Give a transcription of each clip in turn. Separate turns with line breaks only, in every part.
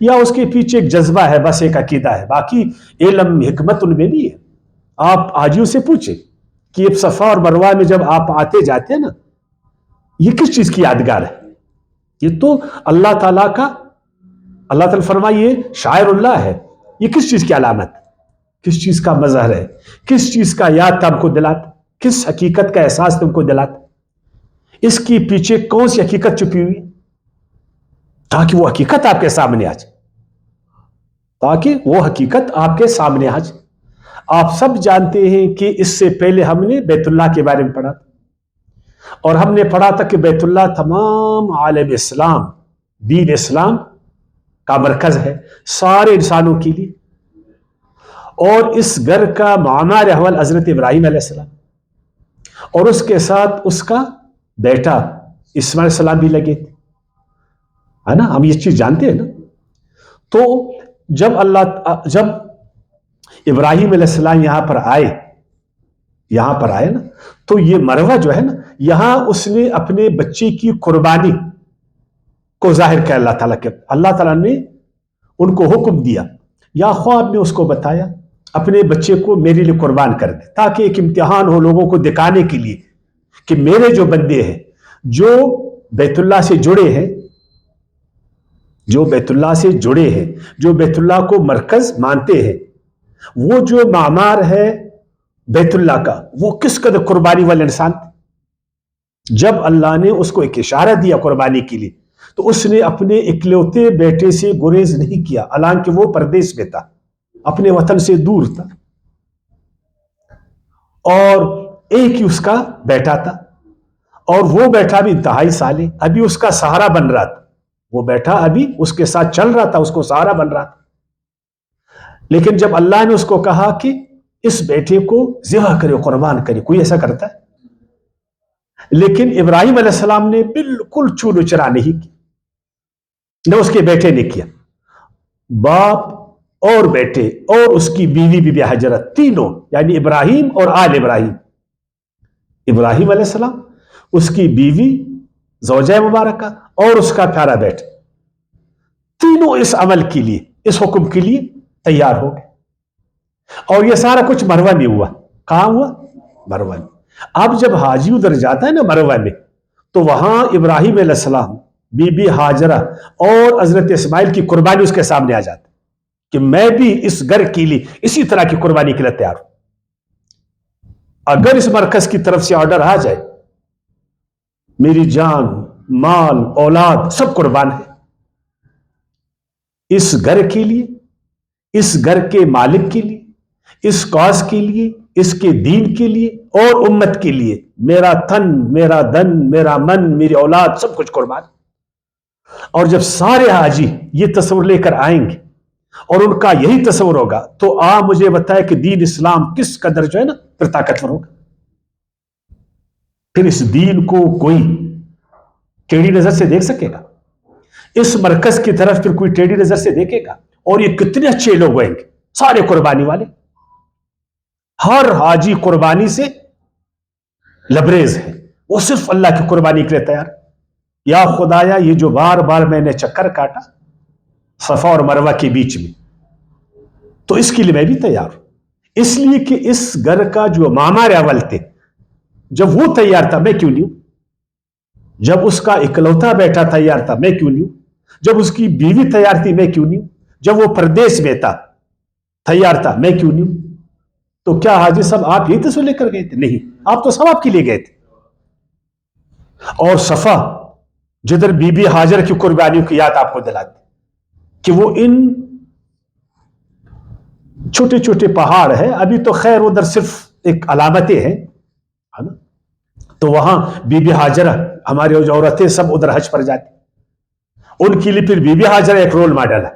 یا اس کے پیچھے ایک جذبہ ہے، بس ایک عقیدہ ہے، باقی علم حکمت ان میں نہیں ہے. آپ حاجیوں سے پوچھیں کہ صفا اور مروہ میں جب آپ آتے جاتے ہیں نا، یہ کس چیز کی یادگار ہے؟ یہ تو اللہ تعالیٰ کا، اللہ تعالیٰ فرمائیے شاعر اللہ ہے. یہ کس چیز کی علامت، کس چیز کا مظہر ہے، کس چیز کا یاد تم کو دلاتا، کس حقیقت کا احساس تم کو دلاتا؟ اس کی پیچھے کون سی حقیقت چھپی ہوئی؟ تاکہ وہ حقیقت آپ کے سامنے آ جائے، تاکہ وہ حقیقت آپ کے سامنے آ جائے. آپ سب جانتے ہیں کہ اس سے پہلے ہم نے بیت اللہ کے بارے میں پڑھا تھا، اور ہم نے پڑھا تھا کہ بیت اللہ تمام عالم اسلام، دین اسلام کا مرکز ہے سارے انسانوں کے لیے. اور اس گھر کا معمار اول حضرت ابراہیم علیہ السلام، اور اس کے ساتھ اس کا بیٹا اسماعیل علیہ السلام بھی لگے تھے، ہے نا؟ ہم یہ چیز جانتے ہیں نا. تو جب ابراہیم علیہ السلام یہاں پر آئے نا، تو یہ مروہ جو ہے نا، یہاں اس نے اپنے بچے کی قربانی کو ظاہر کیا. اللہ تعالیٰ نے ان کو حکم دیا یا خواب میں اس کو بتایا اپنے بچے کو میرے لیے قربان کر دے، تاکہ ایک امتحان ہو لوگوں کو دکھانے کے لیے کہ میرے جو بندے ہیں جو بیت اللہ سے جڑے ہیں، جو بیت اللہ کو مرکز مانتے ہیں، وہ جو معمار ہے بیت اللہ کا، وہ کس قدر قربانی والے انسان تھے. جب اللہ نے اس کو ایک اشارہ دیا قربانی کے لیے، تو اس نے اپنے اکلوتے بیٹے سے گریز نہیں کیا، حالانکہ وہ پردیس میں تھا، اپنے وطن سے دور تھا، اور ایک ہی اس کا بیٹا تھا، اور وہ بیٹا بھی انتہائی صالح، ابھی اس کا سہارا بن رہا تھا. وہ بیٹا ابھی اس کے ساتھ چل رہا تھا، اس کو سہارا بن رہا تھا. لیکن جب اللہ نے اس کو کہا کہ اس بیٹے کو ذبح کرے، قربان کرے، کوئی ایسا کرتا ہے؟ لیکن ابراہیم علیہ السلام نے بالکل چولو چرا نہیں کی، نہ اس کے بیٹے نے کیا. باپ اور بیٹے اور اس کی بیوی بی بی حجرہ، تینوں، یعنی ابراہیم اور آل ابراہیم، ابراہیم علیہ السلام، اس کی بیوی زوجہ مبارکہ اور اس کا پیارا بیٹا، تینوں اس عمل کے لیے، اس حکم کے لیے تیار ہو گئے. اور یہ سارا کچھ مروہ میں ہوا. کہاں ہوا؟ مروہ میں. اب جب حاجی ادھر جاتا ہے نا مروہ میں، تو وہاں ابراہیم علیہ السلام، بی بی حاجرہ اور حضرت اسماعیل کی قربانی اس کے سامنے آ جاتی کہ میں بھی اس گھر کے لیے اسی طرح کی قربانی کے لیے تیار ہوں. اگر اس مرکز کی طرف سے آرڈر آ جائے، میری جان، مال، اولاد سب قربان ہے اس گھر کے لیے، اس گھر کے مالک کے لیے، اس کاز کے لیے، اس کے دین کے لیے اور امت کے لیے. میرا تن، میرا دن، میرا من، میری اولاد سب کچھ قربان. اور جب سارے حاجی یہ تصور لے کر آئیں گے اور ان کا یہی تصور ہوگا، تو آپ مجھے بتائے کہ دین اسلام کس قدر جو ہے نا پھر طاقتور ہوگا. پھر اس دین کو کوئی ٹیڑھی نظر سے دیکھ سکے گا؟ اس مرکز کی طرف پھر کوئی ٹیڑھی نظر سے دیکھے گا؟ اور یہ کتنے اچھے لوگ ہوئیں گے، سارے قربانی والے، ہر حاجی قربانی سے لبریز ہے، وہ صرف اللہ کی قربانی کے لیے تیار. یا خدایا، یہ جو بار بار میں نے چکر کاٹا صفا اور مروہ کے بیچ میں، تو اس کے لیے میں بھی تیار ہوں. اس لیے کہ اس گھر کا جو معمار اول تھے، جب وہ تیار تھا، میں کیوں نہیں ہوں؟ جب اس کا اکلوتا بیٹا تیار تھا، میں کیوں نہیں ہوں؟ جب اس کی بیوی تیار تھی، میں کیوں نہیں ہوں؟ جب وہ پردیس میں تھا، تیار تھا، میں کیوں نہیں ہوں؟ تو کیا حاجی صاحب آپ یہی تصور لے کر گئے تھے؟ نہیں، آپ تو سب آپ کے لیے گئے تھے. اور صفا جدھر بی بی حاجر کی قربانیوں کی یاد آپ کو دلاتے کہ وہ ان چھوٹے چھوٹے پہاڑ ہیں، ابھی تو خیر ادھر صرف ایک علامتیں ہیں، تو وہاں بی بی حاجرہ، ہماری جو عورتیں سب ادھر حج پر جاتی، ان کے لیے پھر بی بی حاجرہ ایک رول ماڈل ہے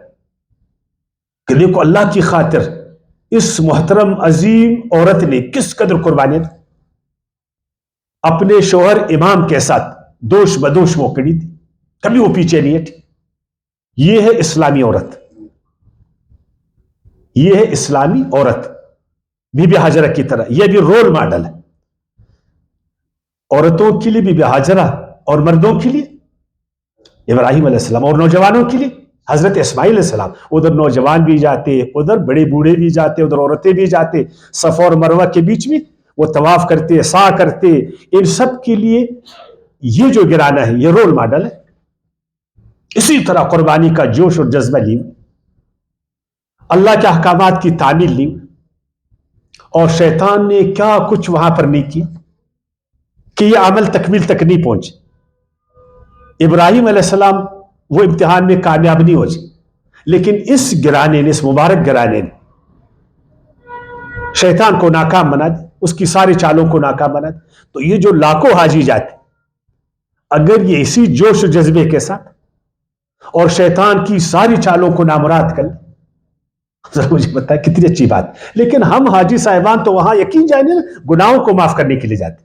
کہ دیکھو اللہ کی خاطر اس محترم عظیم عورت نے کس قدر قربانی دی. اپنے شوہر امام کے ساتھ دوش بدوش وہ کڑی تھی، کبھی وہ پیچھے نہیں ہٹی. یہ ہے اسلامی عورت، یہ ہے اسلامی عورت بی بی حاجرہ کی طرح. یہ بھی رول ماڈل ہے عورتوں کے لیے بی بی حاجرہ، اور مردوں کے لیے ابراہیم علیہ السلام، اور نوجوانوں کے لیے حضرت اسماعیل علیہ السلام، ادھر نوجوان بھی جاتے، ادھر بڑے بوڑھے بھی جاتے، ادھر عورتیں بھی جاتے، صفا اور مروہ کے بیچ میں وہ طواف کرتے، سعی کرتے. ان سب کے لیے یہ جو گرانا ہے یہ رول ماڈل ہے. اسی طرح قربانی کا جوش اور جذبہ لی، اللہ کے احکامات کی تعمیل لی، اور شیطان نے کیا کچھ وہاں پر نہیں کیا کہ یہ عمل تکمیل تک نہیں پہنچے. ابراہیم علیہ السلام وہ امتحان میں کامیاب نہیں ہو جائے، لیکن اس گرانے نے، اس مبارک گرانے نے شیطان کو ناکام بنا دیا، اس کی ساری چالوں کو ناکام بنا دیا. تو یہ جو لاکھوں حاجی جاتے، اگر یہ اسی جوش و جذبے کے ساتھ اور شیطان کی ساری چالوں کو نامراد کر لیں، ذرا مجھے بتا کتنی اچھی بات. لیکن ہم حاجی صاحبان تو وہاں یقین جانے نا گناہوں کو معاف کرنے کے لیے جاتے.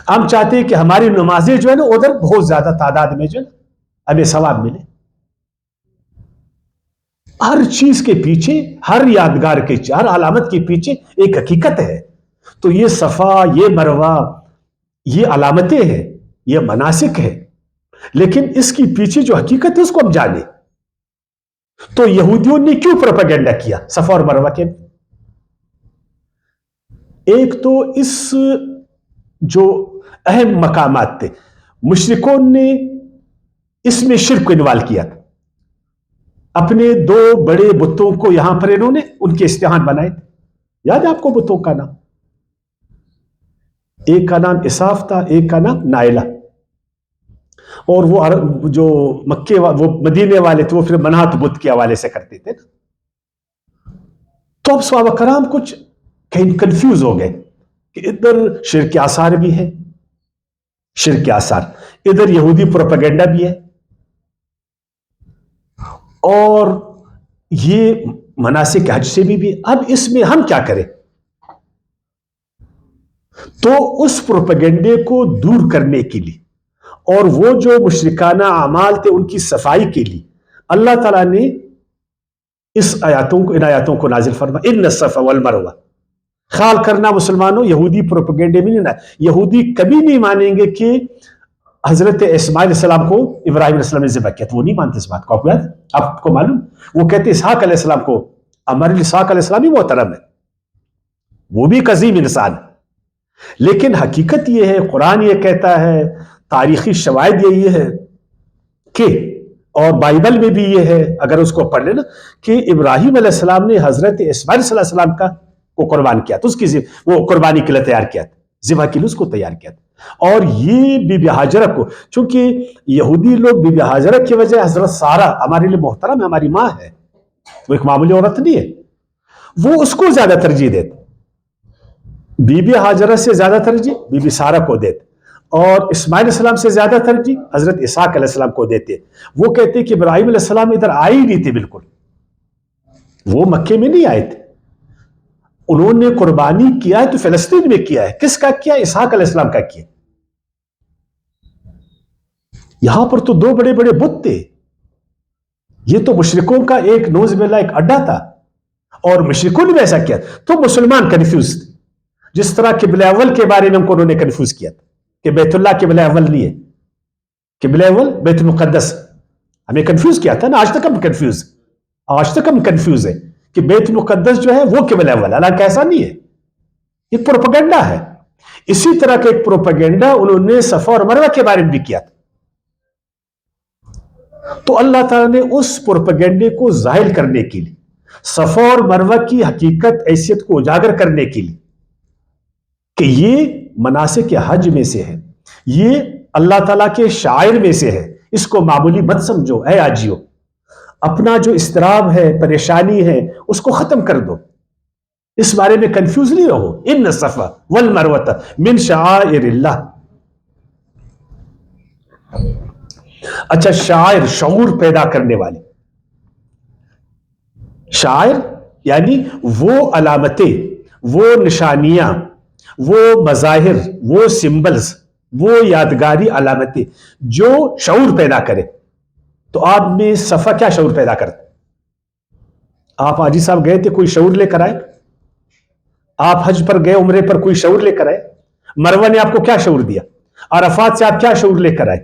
ہم چاہتے ہیں کہ ہماری نمازیں جو ہے نا ادھر بہت زیادہ تعداد میں جو ہے ہمیں ثواب ملے. ہر چیز کے پیچھے، ہر یادگار کے ہر علامت کے پیچھے ایک حقیقت ہے. تو یہ صفا، یہ مروہ، یہ علامتیں ہیں، یہ مناسک ہے، لیکن اس کی پیچھے جو حقیقت ہے اس کو ہم جانیں. تو یہودیوں نے کیوں پروپیگنڈا کیا صفا اور مروہ کے؟ ایک تو اس جو اہم مقامات تھے، مشرکوں نے اس میں شرک کو انوالو کیا تھا. اپنے دو بڑے بتوں کو یہاں پر انہوں نے ان کے استحان بنائے تھے. یاد ہے آپ کو بتوں کا نام؟ ایک کا نام اساف تھا، ایک کا نام نائلہ. اور وہ جو مکے وہ مدینے والے تھے وہ پھر منات بت کے حوالے سے کرتے تھے. تو اب صحابہ کرام کچھ کہیں کنفیوز ہو گئے کہ ادھر شرک آثار بھی ہے، شرک آثار، ادھر یہودی پروپیگنڈا بھی ہے، اور یہ مناسک حج سے بھی. اب اس میں ہم کیا کریں؟ تو اس پروپیگنڈے کو دور کرنے کے لیے اور وہ جو مشرکانہ اعمال تھے ان کی صفائی کے لیے اللہ تعالیٰ نے ان آیاتوں کو نازل فرما. ان الصفا والمروہ، خیال کرنا مسلمانوں، یہودی پروپیگنڈے میں نہیں. یہودی کبھی نہیں مانیں گے کہ حضرت اسماعیل علیہ السلام کو ابراہیم علیہ السلام نے ذبح کیا تھا. وہ نہیں مانتے اس بات کو. آپ کو معلوم، وہ کہتے اسحاق علیہ السلام کو، ہمارے اسحاق علیہ السلام ہی محترم ہے، وہ بھی ایک عظیم انسان ہے. لیکن حقیقت یہ ہے، قرآن یہ کہتا ہے، تاریخی شواہد یہی ہے کہ، اور بائبل میں بھی یہ ہے اگر اس کو پڑھ لینا، کہ ابراہیم علیہ السلام نے حضرت اسماعیل صلی اللہ علیہ وسلم کو قربان کیا تھا، اس کی وہ قربانی کے لیے تیار کیا تھا، ذبح کے لیے اس کو تیار کیا تھا. اور یہ بی بی ہاجرہ کو، چونکہ یہودی لوگ بی بی ہاجرہ کی وجہ حضرت سارہ ہمارے لیے محترم ہے، ہماری ماں ہے، وہ ایک معمولی عورت نہیں ہے، وہ اس کو زیادہ ترجیح دیتے. بی بی ہاجرہ سے زیادہ ترجیح بی بی سارہ کو دیتے، اور اسماعیل علیہ السلام سے زیادہ ترجیح حضرت اسحاق علیہ السلام کو دیتے. وہ کہتے کہ ابراہیم علیہ السلام ادھر آئے ہی نہیں تھے، بالکل وہ مکے میں نہیں آئے تھے. انہوں نے قربانی کیا ہے تو فلسطین میں کیا ہے. کس کا کیا؟ اسحاق علیہ السلام کا کیا. یہاں پر تو دو بڑے بڑے بت تھے. یہ تو مشرکوں کا ایک نوز باللہ ایک اڈا تھا، اور مشرکوں نے بھی ایسا کیا. تو مسلمان کنفیوز تھے. جس طرح قبلہ اول کے بارے میں ہم کو انہوں نے کنفیوز کیا تھا کہ بیت اللہ قبلہ اول نہیں ہے، قبلہ اول بیت المقدس. ہمیں کنفیوز کیا تھا نا. آج تک ہم کنفیوز ہیں کہ بیت المقدس جو ہے وہ قبلہ اول، حالانکہ ایسا نہیں ہے، یہ پروپیگنڈا ہے. اسی طرح کا ایک پروپیگنڈا انہوں نے صفا اور مروہ کے بارے میں بھی کیا تھا. تو اللہ تعالیٰ نے اس پروپیگنڈے کو ظاہر کرنے کے لیے، صفا اور مروہ کی حقیقت حیثیت کو اجاگر کرنے کے لیے کہ یہ مناسک حج میں سے ہے، یہ اللہ تعالیٰ کے شاعر میں سے ہے، اس کو معمولی مت سمجھو اے حاجیو. اپنا جو اضطراب ہے، پریشانی ہے، اس کو ختم کر دو، اس بارے میں کنفیوز نہیں رہو. ان الصفا والمروہ من شعائر اللہ. اچھا، شاعر شعور پیدا کرنے والے. شاعر یعنی وہ علامتیں، وہ نشانیاں، وہ مظاہر، وہ سمبلز، وہ یادگاری علامتیں جو شعور پیدا کرے. تو آپ میں صفا کیا شعور پیدا کرتا؟ آپ حاجی صاحب گئے تھے، کوئی شعور لے کر آئے؟ آپ حج پر گئے، عمرے پر، کوئی شعور لے کر آئے؟ مروہ نے آپ کو کیا شعور دیا؟ عرفات سے آپ کیا شعور لے کر آئے؟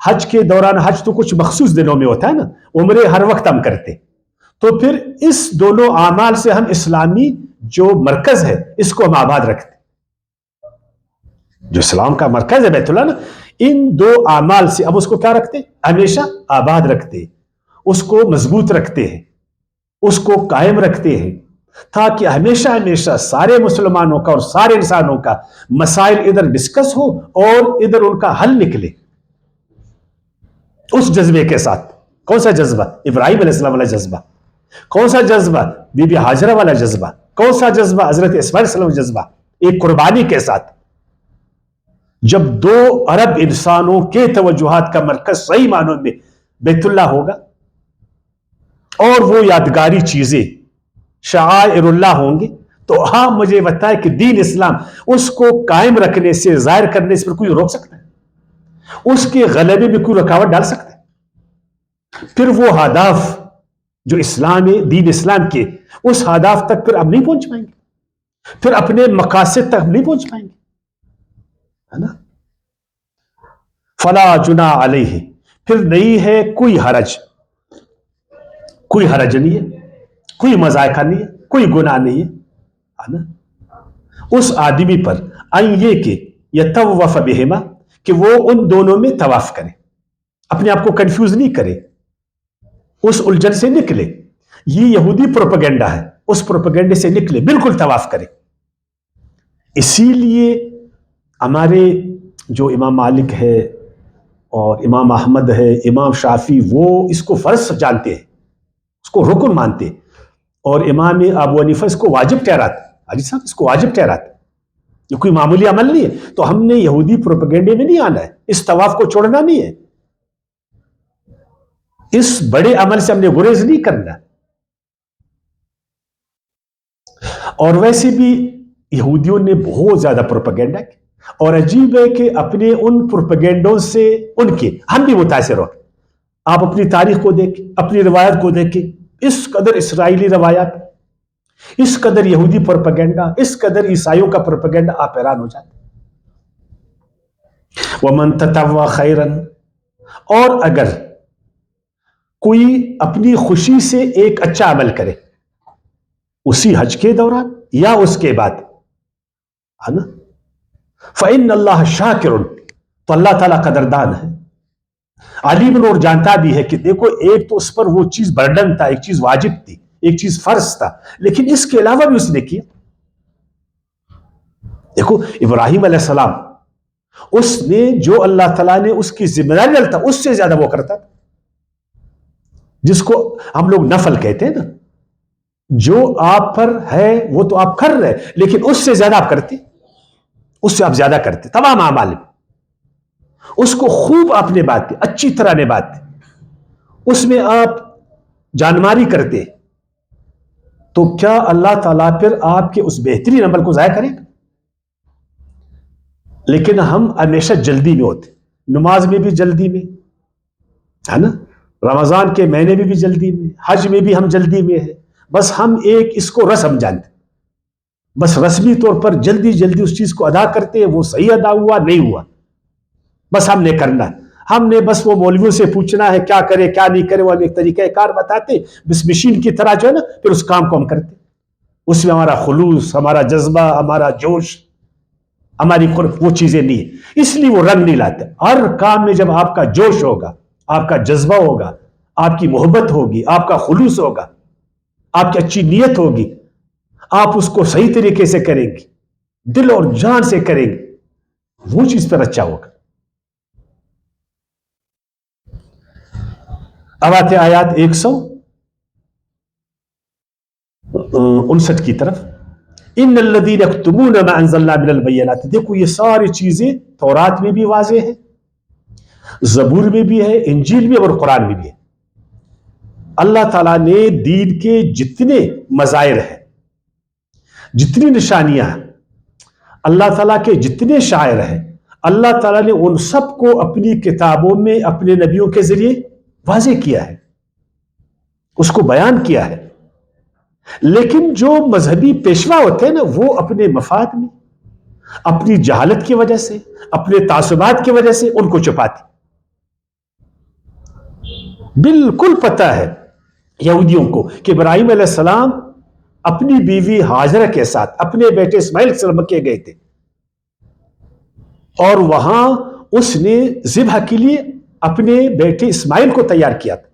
حج کے دوران، حج تو کچھ مخصوص دنوں میں ہوتا ہے نا، عمرے ہر وقت ہم کرتے، تو پھر اس دونوں اعمال سے ہم اسلامی جو مرکز ہے اس کو ہم آباد رکھتے، جو اسلام کا مرکز ہے بیت اللہ نا، ان دو اعمال سے اب اس کو کیا رکھتے؟ ہمیشہ آباد رکھتے، اس کو مضبوط رکھتے ہیں، اس کو قائم رکھتے ہیں، تاکہ ہمیشہ ہمیشہ سارے مسلمانوں کا اور سارے انسانوں کا مسائل ادھر ڈسکس ہو اور ادھر ان کا حل نکلے، اس جذبے کے ساتھ۔ کون سا جذبہ؟ ابراہیم علیہ السلام والا جذبہ۔ کون سا جذبہ؟ بی بی ہاجرہ والا جذبہ۔ کون سا جذبہ؟ حضرت اسماعیل علیہ السلام جذبہ، ایک قربانی کے ساتھ۔ جب 2 ارب انسانوں کے توجہات کا مرکز صحیح معنوں میں بیت اللہ ہوگا اور وہ یادگاری چیزیں شعائر اللہ ہوں گے، تو ہاں مجھے بتائے کہ دین اسلام اس کو قائم رکھنے سے، ظاہر کرنے سے کوئی روک سکتا ہے؟ اس کے غلبے میں کوئی رکاوٹ ڈال سکتا ہے؟ پھر وہ ہدف جو اسلام ہے، دین اسلام کے، اس ہدف تک پھر ہم نہیں پہنچ پائیں گے، پھر اپنے مقاصد تک ہم نہیں پہنچ پائیں گے، ہے نا؟ فلا جناح علیہ، پھر نہیں ہے کوئی حرج، کوئی حرج نہیں ہے، کوئی مذائقہ نہیں ہے، کوئی گناہ نہیں ہے نا، اس آدمی پر ان یہ کہ یطوف بہما، کہ وہ ان دونوں میں طواف کرے، اپنے آپ کو کنفیوز نہیں کرے، اس الجھن سے نکلے۔ یہ یہودی پروپیگنڈا ہے، اس پروپیگنڈے سے نکلے، بالکل طواف کرے۔ اسی لیے ہمارے جو امام مالک ہے اور امام احمد ہے، امام شافی، وہ اس کو فرض جانتے ہیں، اس کو رکن مانتے، اور امام ابو حنیفہ اس کو واجب ٹھہراتے، حاجی صاحب اس کو واجب ٹھہراتے، یہ کوئی معمولی عمل نہیں ہے۔ تو ہم نے یہودی پروپیگنڈے میں نہیں آنا ہے، اس طواف کو چھوڑنا نہیں ہے، اس بڑے عمل سے ہم نے گریز نہیں کرنا۔ اور ویسے بھی یہودیوں نے بہت زیادہ پروپیگنڈا کیا، اور عجیب ہے کہ اپنے ان پروپیگنڈوں سے ان کے ہم بھی متاثر ہو۔ آپ اپنی تاریخ کو دیکھیں، اپنی روایت کو دیکھیں، اس قدر اسرائیلی روایات، اس قدر یہودی پروپیگنڈا، اس قدر عیسائیوں کا پروپیگنڈا، آپ حیران ہو جاتے۔ وَمَن تَطَوَّعَ خَيْرًا، اور اگر کوئی اپنی خوشی سے ایک اچھا عمل کرے، اسی حج کے دوران یا اس کے بعد، ہے نا، فَإِنَّ اللَّهَ شَاكِرٌ، تو اللہ تعالیٰ قدردان ہے، علیم، اور جانتا بھی ہے کہ دیکھو ایک تو اس پر وہ چیز برڈن تھا، ایک چیز واجب تھی، ایک چیز فرض تھا، لیکن اس کے علاوہ بھی اس نے کیا۔ دیکھو ابراہیم علیہ السلام، اس نے جو اللہ تعالیٰ نے اس کی ذمہ داری ڈالتا، اس سے زیادہ وہ کرتا تھا، جس کو ہم لوگ نفل کہتے ہیں نا، جو آپ پر ہے وہ تو آپ کر رہے، لیکن اس سے زیادہ آپ کرتے، اس سے آپ زیادہ کرتے تمام اعمال میں، اس کو خوب آپ نبھاتے، اچھی طرح نبھاتے، اس میں آپ جانماری کرتے، تو کیا اللہ تعالیٰ پھر آپ کے اس بہترین عمل کو ضائع کرے گا؟ لیکن ہم ہمیشہ جلدی میں ہوتے، نماز میں بھی جلدی میں، ہے نا، رمضان کے مہینے میں بھی جلدی میں، حج میں بھی ہم جلدی میں ہیں، بس ہم ایک اس کو رسم جانتے، بس رسمی طور پر جلدی جلدی اس چیز کو ادا کرتے ہیں، وہ صحیح ادا ہوا نہیں ہوا، بس ہم نے کرنا ہے، ہم نے بس وہ مولویوں سے پوچھنا ہے کیا کرے کیا نہیں کرے، وہ ہم ایک طریقہ کار بتاتے، بس مشین کی طرح جو ہے نا، پھر اس کام کو ہم کرتے، اس میں ہمارا خلوص، ہمارا جذبہ، ہمارا جوش، ہماری وہ چیزیں نہیں ہیں، اس لیے وہ رنگ نہیں لاتے۔ ہر کام میں جب آپ کا جوش ہوگا، آپ کا جذبہ ہوگا، آپ کی محبت ہوگی، آپ کا خلوص ہوگا، آپ کی اچھی نیت ہوگی، آپ اس کو صحیح طریقے سے کریں گے، دل اور جان سے کریں گے، وہ چیز پر اچھا ہوگا۔ اب آتے آیات 159 کی طرف، ان الذین یکتمون ما انزلنا من البینات، دیکھو یہ ساری چیزیں تورات میں بھی واضح ہے، زبور میں بھی ہے، انجیل میں اور قرآن میں بھی ہے۔ اللہ تعالیٰ نے دین کے جتنے مظاہر ہیں، جتنی نشانیاں ہیں، اللہ تعالیٰ کے جتنے شاعر ہیں، اللہ تعالیٰ نے ان سب کو اپنی کتابوں میں اپنے نبیوں کے ذریعے واضح کیا ہے، اس کو بیان کیا ہے۔ لیکن جو مذہبی پیشوا ہوتے ہیں نا، وہ اپنے مفاد میں، اپنی جہالت کی وجہ سے، اپنے تعصبات کی وجہ سے ان کو چھپاتے، بالکل پتہ ہے یہودیوں کو کہ ابراہیم علیہ السلام اپنی بیوی ہاجرہ کے ساتھ اپنے بیٹے اسماعیل کے ساتھ مکے گئے تھے، اور وہاں اس نے ذبح کے لیے اپنے بیٹے اسماعیل کو تیار کیا تھا۔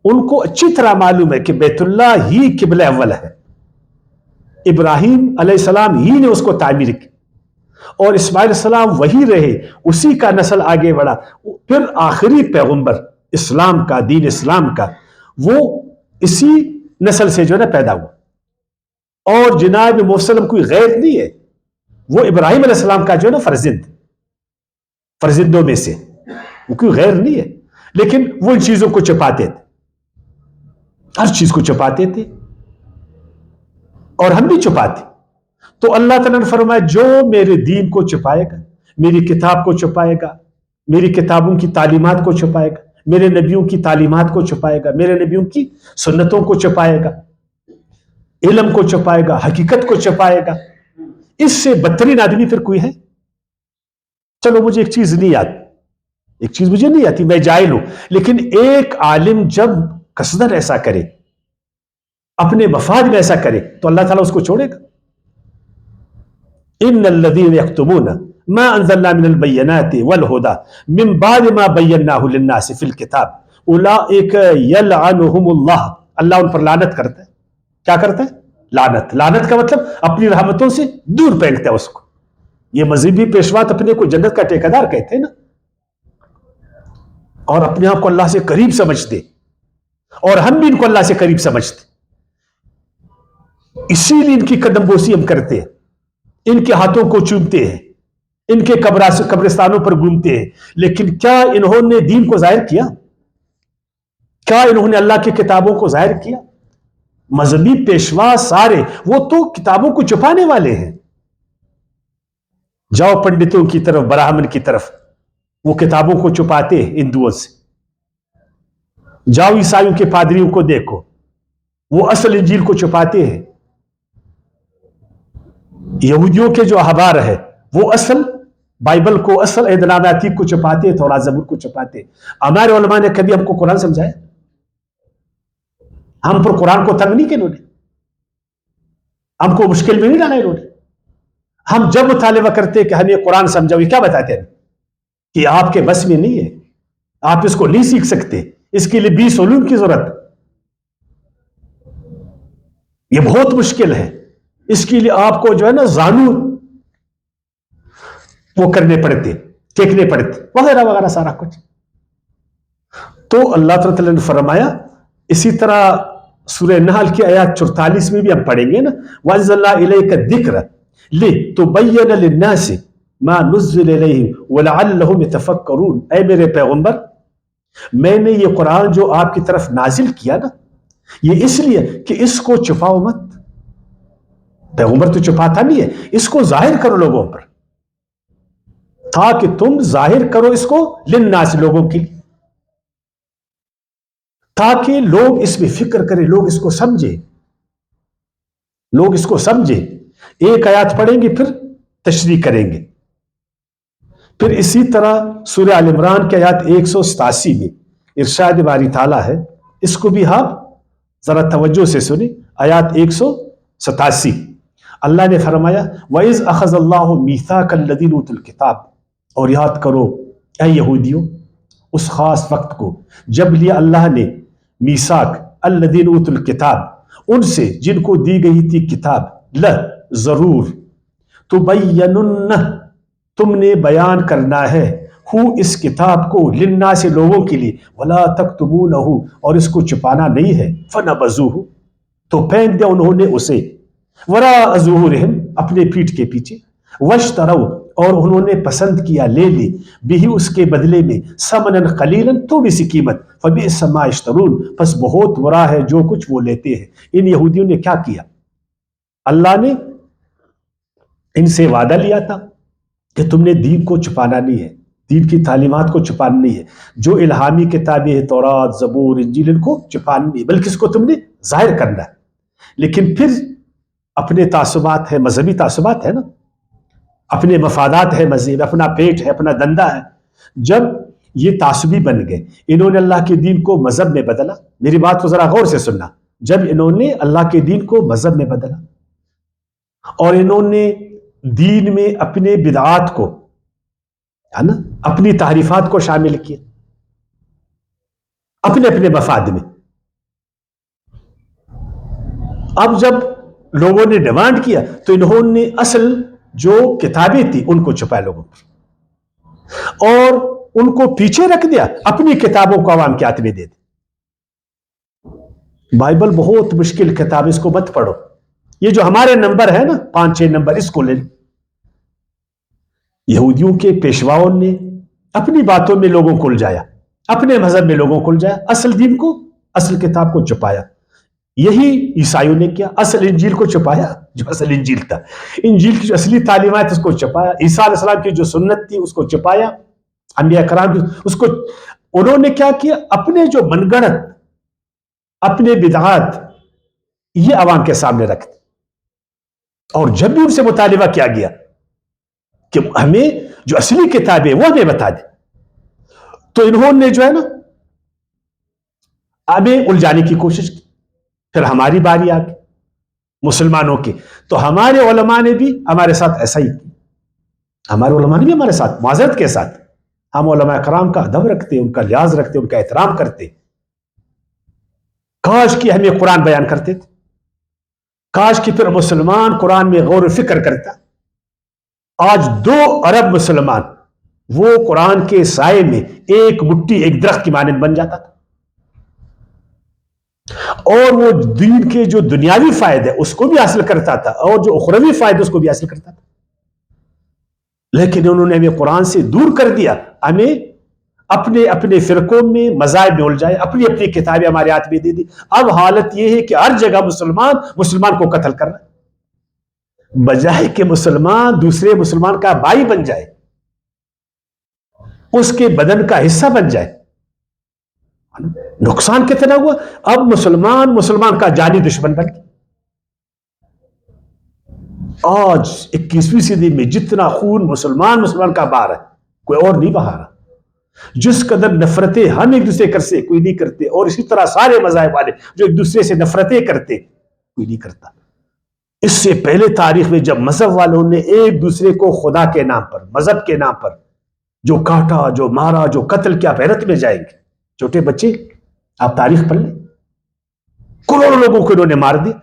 ان کو اچھی طرح معلوم ہے کہ بیت اللہ ہی قبلہ اول ہے، ابراہیم علیہ السلام ہی نے اس کو تعمیر کی، اور اسماعیل علیہ السلام وہی رہے، اسی کا نسل آگے بڑھا، پھر آخری پیغمبر اسلام کا، دین اسلام کا، وہ اسی نسل سے جو ہے نا پیدا ہوا۔ اور جناب محمد صلی اللہ علیہ وسلم کوئی غیر نہیں ہے، وہ ابراہیم علیہ السلام کا جو ہے نا فرزندوں میں سے، وہ کوئی غیر نہیں ہے، لیکن وہ ان چیزوں کو چھپاتے تھے، ہر چیز کو چھپاتے تھے، اور ہم بھی چھپاتے۔ تو اللہ تعالیٰ نے فرمایا جو میرے دین کو چھپائے گا، میری کتاب کو چھپائے گا، میری کتابوں کی تعلیمات کو چھپائے گا، میرے نبیوں کی تعلیمات کو چھپائے گا، میرے نبیوں کی سنتوں کو چھپائے گا، علم کو چھپائے گا، حقیقت کو چھپائے گا، اس سے بدترین آدمی پھر کوئی ہے؟ چلو مجھے ایک چیز نہیں آتی، ایک چیز مجھے نہیں آتی، میں جاہل ہوں، لیکن ایک عالم جب قصدن ایسا کرے، اپنے مفاد میں ایسا کرے، تو اللہ تعالیٰ اس کو چھوڑے گا؟ ان الذين يكتمون ما انزلنا من البينات والهدى من بعد ما بيناه للناس في الكتاب اولئك يلعنهم الله، اللہ ان پر لعنت کرتا ہے۔ کیا کرتا ہے؟ لعنت کا مطلب اپنی رحمتوں سے دور پھینکتا ہے اس کو۔ یہ مذہبی پیشوات اپنے کو جنت کا ٹھیکیدار کہتے ہیں نا، اور اپنے آپ کو اللہ سے قریب سمجھتے، اور ہم بھی ان کو اللہ سے قریب سمجھتے، اسی لیے ان کی قدم بوسی ہم کرتے ہیں، ان کے ہاتھوں کو چومتے ہیں، ان کے قبرستانوں پر گھومتے ہیں، لیکن کیا انہوں نے دین کو ظاہر کیا؟ کیا انہوں نے اللہ کی کتابوں کو ظاہر کیا؟ مذہبی پیشوا سارے وہ تو کتابوں کو چھپانے والے ہیں۔ جاؤ پنڈتوں کی طرف، براہمن کی طرف، وہ کتابوں کو چھپاتے ہیں ہندوؤں سے۔ جاؤ عیسائیوں کے پادریوں کو دیکھو، وہ اصل انجیل کو چھپاتے ہیں۔ یہودیوں کے جو احبار ہے وہ اصل بائبل کو، اصل عہد نامہ عتیق کو چھپاتے ہیں، تورات زبور کو چھپاتے ہیں۔ ہمارے علماء نے کبھی ہم کو قرآن سمجھایا؟ ہم پر قرآن کو تنگ نہیں کیا انہوں نے؟ ہم کو مشکل میں نہیں ڈالا انہوں نے؟ ہم جب مطالبہ کرتے کہ ہمیں قرآن سمجھاؤ، یہ کیا بتاتے ہیں کہ آپ کے بس میں نہیں ہے، آپ اس کو نہیں سیکھ سکتے، اس کے لیے 20 علوم کی ضرورت، یہ بہت مشکل ہے، اس کے لیے آپ کو جو ہے نا زانو وہ کرنے پڑتے، ٹیکنے پڑتے، وغیرہ وغیرہ سارا کچھ۔ تو اللہ تعالیٰ نے فرمایا، اسی طرح سورہ نحل کی آیات 44 میں بھی ہم پڑھیں گے نا، وَأَنزَلْنَا إِلَيْكَ الذِّكْرَ لِتُبَيِّنَ لِلنَّاسِ مَا نُزِّلَ إِلَيْهِمْ وَلَعَلَّهُمْ يَتَفَكَّرُونَ۔ اے میرے پیغمبر، میں نے یہ قرآن جو آپ کی طرف نازل کیا نا، یہ اس لیے کہ اس کو چھپاؤ مت، پیغمبر تو چھپاتا نہیں ہے، اس کو ظاہر کرو لوگوں پر، تاکہ تم ظاہر کرو اس کو للناس، لوگوں کی، تاکہ لوگ اس میں فکر کریں، لوگ اس کو سمجھیں، لوگ اس کو سمجھیں۔ ایک آیات پڑھیں گے پھر تشریح کریں گے۔ پھر اسی طرح سورہ آل عمران کی آیات 187 میں ارشاد باری تعالیٰ ہے، اس کو بھی آپ ذرا توجہ سے سنیں، آیات 187، اللہ نے فرمایا وَإِذْ أَخَذَ اللَّهُ مِيثَاقَ الَّذِينَ أُوتُوا الْكِتَابَ، اور یاد کرو اے یہودیوں اس خاص وقت کو جب لیا اللہ نے میثاق الذین اوتوا الکتاب، ان سے جن کو دی گئی تھی کتاب، ضرور تبینن، تم نے بیان کرنا ہے، اس کتاب کو للناس، لوگوں کے لیے، ولا تکتمونہ، اور اس کو چھپانا نہیں ہے، فنبذوہ، تو پھینک دیا انہوں نے اسے، وراء ظہورہم، اپنے پیٹھ کے پیچھے، واشتروا، اور انہوں نے پسند کیا، لے لی، بھی اس کے بدلے میں، ثمنا قلیلا، تھوڑی سی قیمت، فبئس ما یشترون، پس بہت برا ہے جو کچھ وہ لیتے ہیں۔ ان یہودیوں نے کیا کیا؟ اللہ نے ان سے وعدہ لیا تھا کہ تم نے دین کو چھپانا نہیں ہے، دین کی تعلیمات کو چھپانا نہیں ہے، جو الہامی کتابیں ہیں تورات زبور انجیل، ان کو چھپانا نہیں، بلکہ اس کو تم نے ظاہر کرنا ہے۔ لیکن پھر اپنے تعصبات ہے، مذہبی تعصبات ہے نا، اپنے مفادات ہے، مذہب، اپنا پیٹ ہے، اپنا دندہ ہے، جب یہ تعصبی بن گئے. انہوں نے اللہ کے دین کو مذہب میں بدلا. میری بات کو ذرا غور سے سننا. جب انہوں نے اللہ کے دین کو مذہب میں بدلا اور انہوں نے دین میں اپنے بدعات کو ہے نا اپنی تعریفات کو شامل کیا اپنے اپنے مفاد میں. اب جب لوگوں نے ڈیمانڈ کیا تو انہوں نے اصل جو کتابیں تھی ان کو چھپایا لوگوں پر اور ان کو پیچھے رکھ دیا, اپنی کتابوں کو عوام کے ہاتھ میں دے دی. بائبل بہت مشکل کتاب, اس کو مت پڑھو. یہ جو ہمارے نمبر ہے نا 5-6 نمبر, اس کو لے. یہودیوں کے پیشواؤں نے اپنی باتوں میں لوگوں کو الجھایا, اپنے مذہب میں لوگوں کو الجھایا, اصل دین کو اصل کتاب کو چھپایا. یہی عیسائیوں نے کیا, اصل انجیل کو چھپایا جو اصل انجیل تھا, انجیل کی جو اصلی تعلیمات اس کو چھپایا, عیسیٰ علیہ السلام کی جو سنت تھی اس کو چھپایا, انبیاء کرام کی اس کو. انہوں نے کیا کیا, اپنے جو من گڑت اپنے بدعات یہ عوام کے سامنے رکھ دی. اور جب بھی ان سے مطالبہ کیا گیا کہ ہمیں جو اصلی کتاب ہے وہ ہمیں بتا دے, تو انہوں نے جو ہے نا ہمیں الجھانے کی کوشش کی. پھر ہماری باری آ گئی مسلمانوں کی, تو ہمارے علماء نے بھی ہمارے ساتھ ایسا ہی کیا. ہمارے علماء نے بھی ہمارے ساتھ معذرت کے ساتھ, ہم علماء کرام کا ادب رکھتے, ان کا لحاظ رکھتے, ان کا احترام کرتے. کاش کہ ہمیں قرآن بیان کرتے تھے, کاش کہ پھر مسلمان قرآن میں غور و فکر کرتا. آج 2 ارب مسلمان وہ قرآن کے سائے میں ایک مٹھی ایک درخت کی مانند بن جاتا تھا, اور وہ دین کے جو دنیاوی فائدے اس کو بھی حاصل کرتا تھا اور جو اخروی فائدے اس کو بھی حاصل کرتا تھا. لیکن انہوں نے ہمیں قرآن سے دور کر دیا, ہمیں اپنے اپنے فرقوں میں مذاہب میں الجھائے, اپنی اپنی کتابیں ہمارے ہاتھ میں دے دی. اب حالت یہ ہے کہ ہر جگہ مسلمان کو قتل کر رہا ہے, بجائے کہ مسلمان دوسرے مسلمان کا بھائی بن جائے, اس کے بدن کا حصہ بن جائے. نقصان کتنا ہوا, اب مسلمان کا جانی دشمن بن گیا. آج 21ویں صدی میں جتنا خون مسلمان کا بہا رہا ہے کوئی اور نہیں بہا رہا. جس قدر نفرتیں ہم ایک دوسرے کر سے کوئی نہیں کرتے, اور اسی طرح سارے مذاہب والے جو ایک دوسرے سے نفرتیں کرتے کوئی نہیں کرتا. اس سے پہلے تاریخ میں جب مذہب والوں نے ایک دوسرے کو خدا کے نام پر مذہب کے نام پر جو کاٹا, جو مارا, جو قتل کیا, حیرت میں جائیں گے. چھوٹے بچے آپ تاریخ پڑھ لیں, کروڑوں لوگوں کو انہوں نے مار دیا,